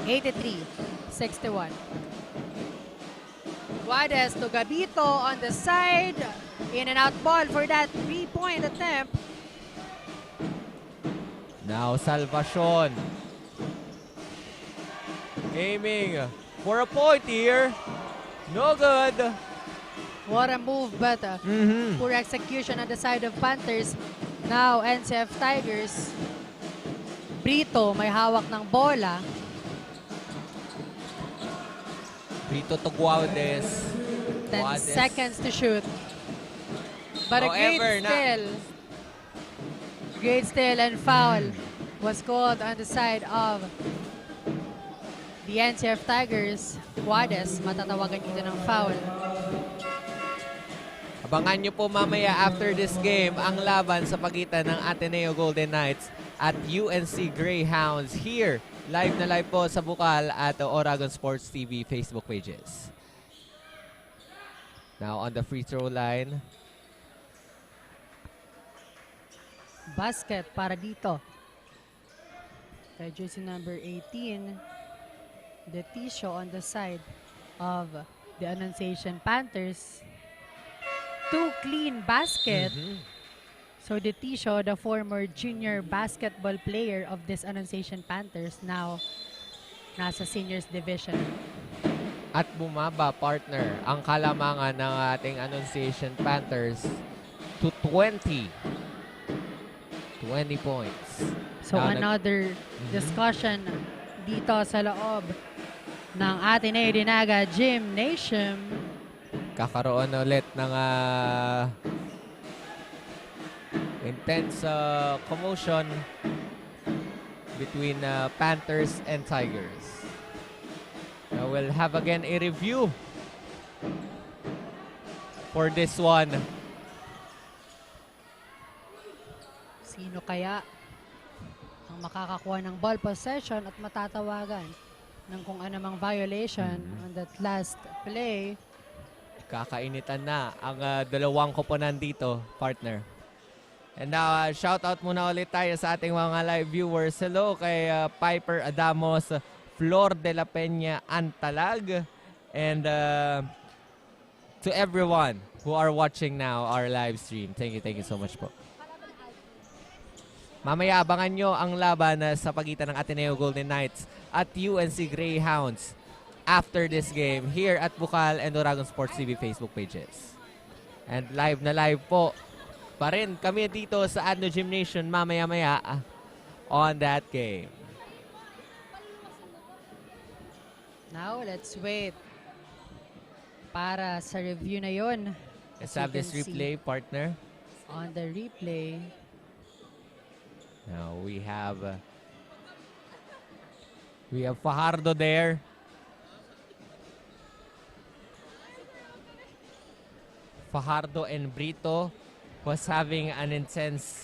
83-61. Guades to Gabito on the side. In and out ball for that 3-point attempt.
Now Salvacion aiming for a point here. No good.
What a move, but poor execution on the side of Panthers. Now NCF Tigers. Brito may hawak ng bola.
Brito to Guades.
10 seconds to shoot. But a
However,
great steal and foul was called on the side of the NCF Tigers. Guades, matatawagan dito ng foul.
Abangan nyo po mamaya after this game ang laban sa pagitan ng Ateneo Golden Knights at UNC Greyhounds here. Live na live po sa Bukal at Oragon Sports TV Facebook pages. Now on the free throw line.
Basket para dito. Kay jersey number 18, the Tisho on the side of the Annunciation Panthers. 2 clean basket. So the Tisho, the former junior basketball player of this Annunciation Panthers, now nasa seniors division.
At bumaba, partner, ang kalamangan ng ating Annunciation Panthers to 20 points.
So another discussion dito sa loob ng Ateneo Dinaga Gymnasium.
Kakaroon ulit ng intense commotion between Panthers and Tigers. We'll have again a review for this one.
Sino kaya ang makakakuha ng ball possession at matatawagan ng kung anumang violation on that last play?
Kakainitan na ang dalawang koponan dito, partner. And now, shout out muna ulit tayo sa ating mga live viewers. Hello kay Piper Adamos, Flor de la Peña Antalag, and to everyone who are watching now our live stream. Thank you so much po. Mamaya abangan nyo ang laban sa pagitan ng Ateneo Golden Knights at UNC Greyhounds after this game here at Bukal and Oragon Sports TV Facebook pages. And live na live po pa rin kami dito sa Adno Gymnasium mamaya-maya on that game.
Now, let's wait para sa review na yon.
Let's have this replay, partner.
On the replay.
Now we have Fajardo there. Fajardo and Brito was having an intense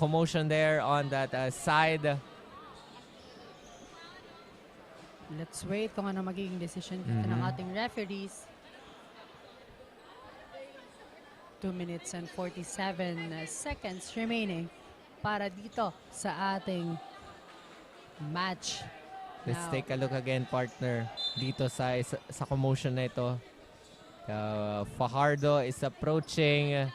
commotion there on that side.
Let's wait kung ano magiging decision dito ng ating referees. 2 minutes and 47 seconds remaining para dito sa ating match.
Let's
Now,
take a look again, partner, dito sa commotion na ito. Fajardo is approaching.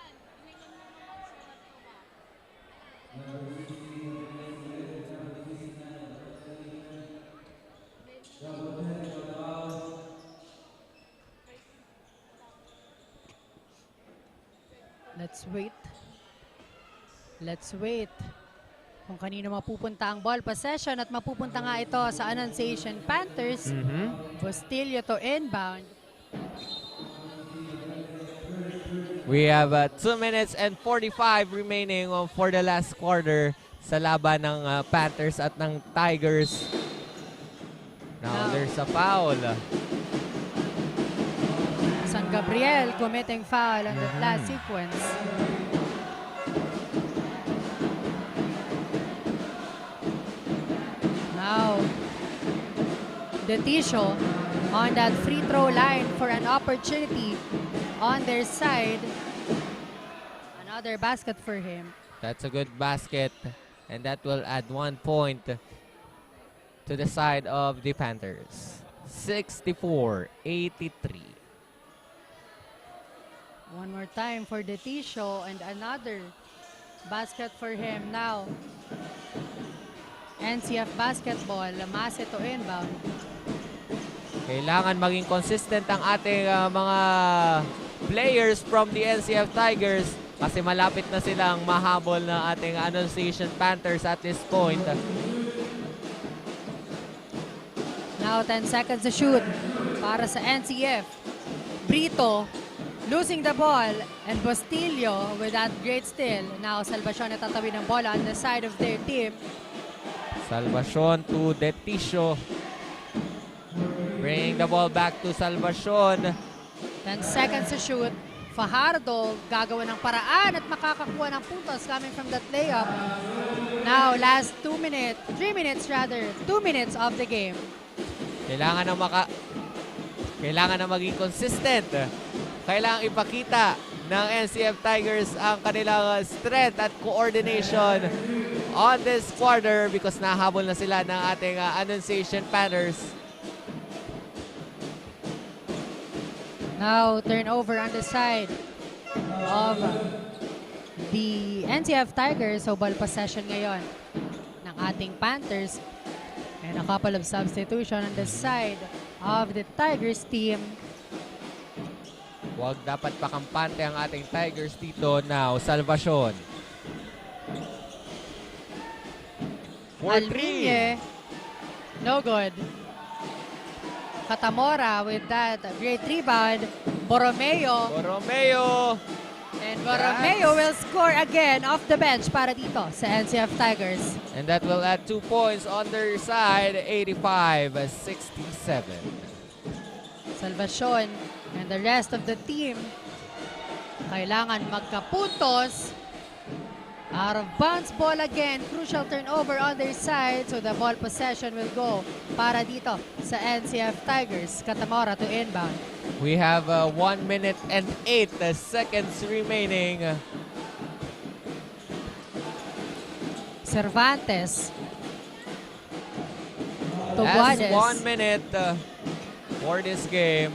Let's wait. Let's wait kung kanino mapupunta ang ball possession at mapupunta nga ito sa Annunciation Panthers. Bustillo to inbound.
We have 2 minutes and 45 remaining for the last quarter sa laban ng Panthers at ng Tigers. Now there's a foul.
San Gabriel committing foul on the last sequence. Now, Detisho on that free throw line for an opportunity on their side. Another basket for him.
That's a good basket. And that will add 1 point to the side of the Panthers. 64-83.
One more time for Detisho and another basket for him now. NCF basketball, Lamase to inbound.
Kailangan maging consistent ang ating mga players from the NCF Tigers kasi malapit na silang mahabol na ating Annunciation Panthers at this point.
Now 10 seconds to shoot para sa NCF. Brito losing the ball and Bustillo with that great steal. Now Salvacion natatawid ng bola on the side of their team.
Salvacion to Detisho. Bringing the ball back to Salvacion.
10 seconds to shoot. Fajardo gagawa ng paraan at makakakuha ng puntos coming from that layup. Now last 2 minutes of the game.
Kailangan na maging consistent. Kailangan ipakita ng NCF Tigers ang kanilang strength at coordination on this quarter because nahabol na sila ng ating Annunciation Panthers.
Now turnover on the side of the NCF Tigers. So ball possession ngayon ng ating Panthers. And a couple of substitution on the side of the Tigers team.
Huwag dapat pakampante ang ating Tigers dito. Now, Salvacion. For three.
Alminye, no good. Catamora with that great rebound. Borromeo. And Borromeo will score again off the bench para dito sa NCF Tigers.
And that will add 2 points on their side. 85-67.
Salvacion and the rest of the team kailangan magkapuntos. Out of bounds ball again. Crucial turnover on their side. So the ball possession will go para dito sa NCF Tigers. Catamora to inbound.
We have 1 minute and 8 seconds remaining.
Cervantes. To
Last
Guades.
1 minute for this game.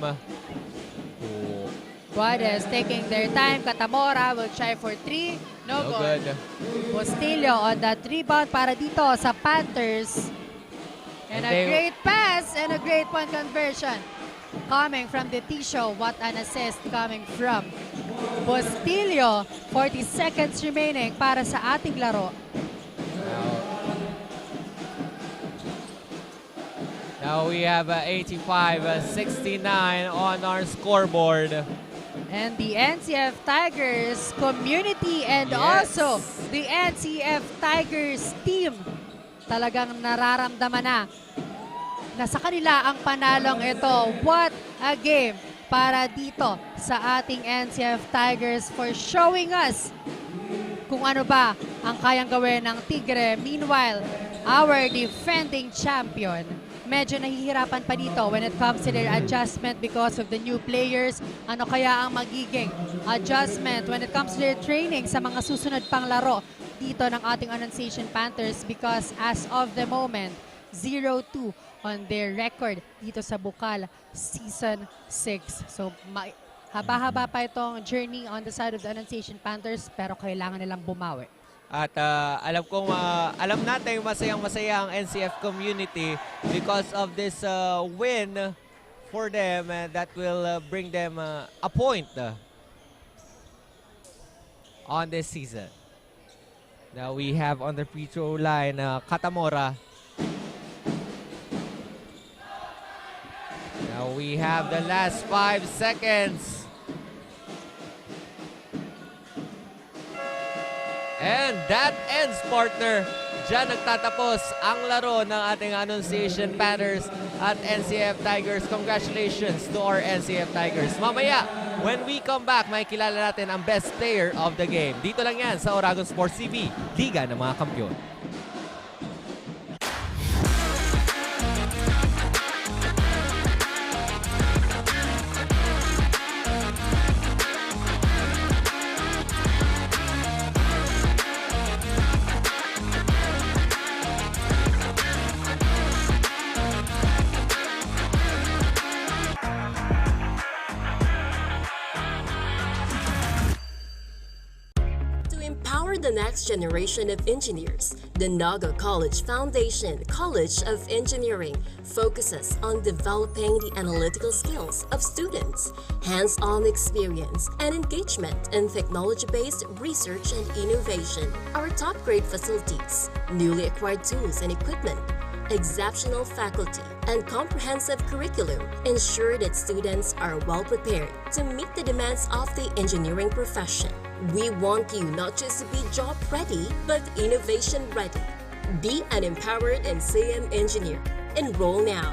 Guades taking their time. Catamora will try for 3. No good. Bustillo on that rebound para dito sa Panthers. And a great pass and a great point conversion coming from Detisho. What an assist coming from Bustillo. 40 seconds remaining para sa ating laro.
Now we have 85-69 on our scoreboard.
And the NCF Tigers community and also the NCF Tigers team talagang nararamdaman na sa kanila ang panalong ito. What a game para dito sa ating NCF Tigers for showing us kung ano ba ang kayang gawin ng Tigre. Meanwhile, our defending champion medyo nahihirapan pa dito when it comes to their adjustment because of the new players. Ano kaya ang magiging adjustment when it comes to their training sa mga susunod pang laro dito ng ating Annunciation Panthers because as of the moment, 0-2 on their record dito sa Bukal Season 6. So haba-haba pa itong journey on the side of the Annunciation Panthers pero kailangan nilang bumawi.
At alam natin masayang-masaya ang NCF community because of this win for them that will bring them a point on this season. Now we have on the free throw line Catamora. Now we have the last 5 seconds. And that ends, partner. Diyan nagtatapos ang laro ng ating Annunciation Panthers at NCF Tigers. Congratulations to our NCF Tigers. Mamaya, when we come back, may kilala natin ang best player of the game. Dito lang yan sa Oragon Sports TV, Liga ng mga Kampiyon.
Empower the next generation of engineers. The Naga College Foundation College of Engineering focuses on developing the analytical skills of students, hands-on experience, and engagement in technology-based research and innovation. Our top-grade facilities, newly acquired tools and equipment, exceptional faculty, and comprehensive curriculum ensure that students are well prepared to meet the demands of the engineering profession. We want you not just to be job ready, but innovation ready. Be an empowered and CM engineer. Enroll now.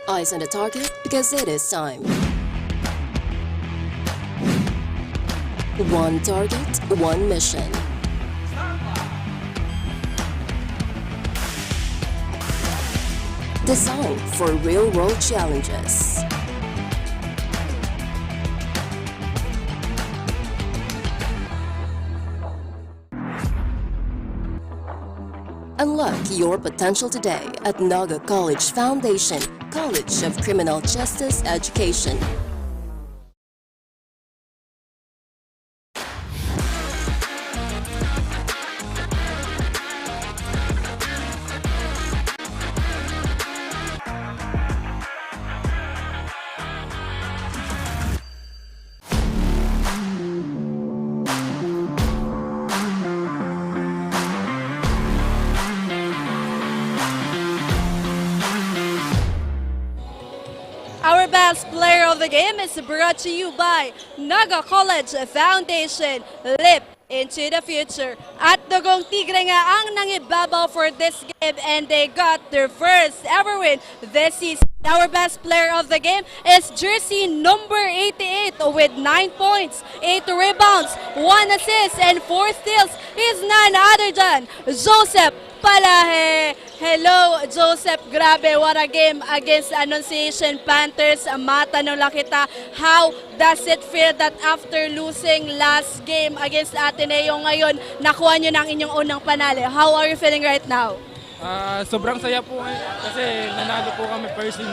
Eyes on the target because it is time. One target, one mission. Designed for real-world challenges. Unlock your potential today at Naga College Foundation, College of Criminal Justice Education.
Our best player of the game is brought to you by Naga College Foundation. Leap into the future. At Dugong Tigre nga ang nangibabaw for this game and they got their first ever win this season. Our best player of the game is jersey number 88 with 9 points, 8 rebounds, 1 assist, and 4 steals. He's none other than Joseph Palahe. Hello, Joseph. Grabe, what a game against Annunciation Panthers. Matanong lang kita, how does it feel that after losing last game against Ateneo ngayon, nakuha nyo ng inyong unang panalo? How are you feeling right now?
Sobrang saya po kasi nanalo po kami first in.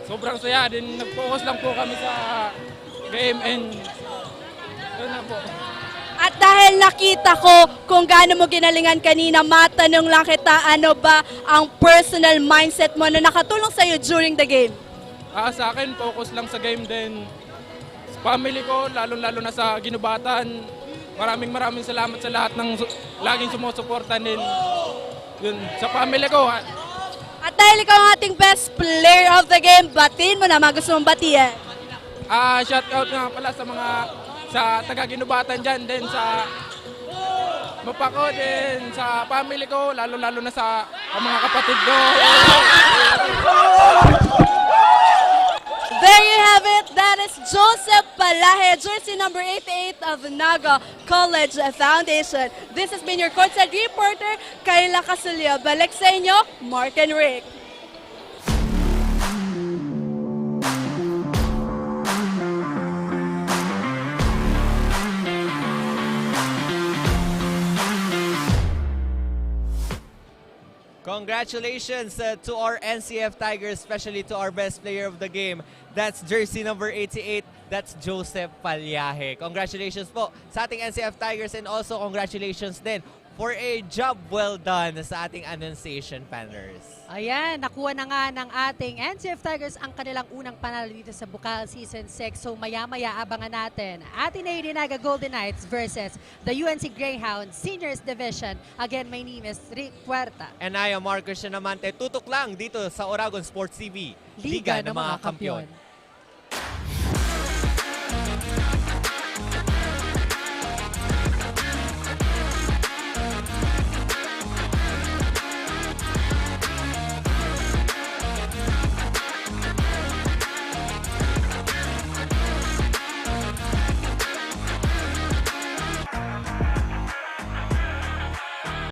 Sobrang saya din, nag-focus lang po kami sa game and yun na po.
At dahil nakita ko kung gaano mo ginalingan kanina, matanong lang kita, ano ba ang personal mindset mo na nakatulong sa'yo during the game?
Sa akin, focus lang sa game din. Sa family ko, lalo-lalo na sa ginubatan. Maraming salamat sa lahat ng laging sumusuporta din. Yun, sa family ko,
At dahil ikaw ang ating best player of the game, batiin mo na mga gusto mong batiin.
shout out nga pala sa mga sa taga-Ginubatan dyan, din sa mapa ko, din sa family ko, lalo-lalo na sa mga kapatid ko.
There you have it. That is Joseph Palahe, jersey number 88 of Naga College Foundation. This has been your courtside reporter, Kayla Casulio. Balik sa inyo, Mark and Rick.
Congratulations to our NCF Tigers, especially to our best player of the game. That's jersey number 88. That's Joseph Palyahe. Congratulations po sa ating NCF Tigers and also congratulations din for a job well done sa ating Annunciation Panthers.
Ayan, nakuha na nga ng ating NCF Tigers ang kanilang unang panalo dito sa Bukal Season 6. So maya-maya abangan natin Ateneo Dinaga Golden Knights versus the UNC Greyhounds Seniors Division. Again, my name is Rick Puerta.
And I am Marcos Shinamante. Tutok lang dito sa Oragon Sports TV.
Liga ng mga Kampiyon.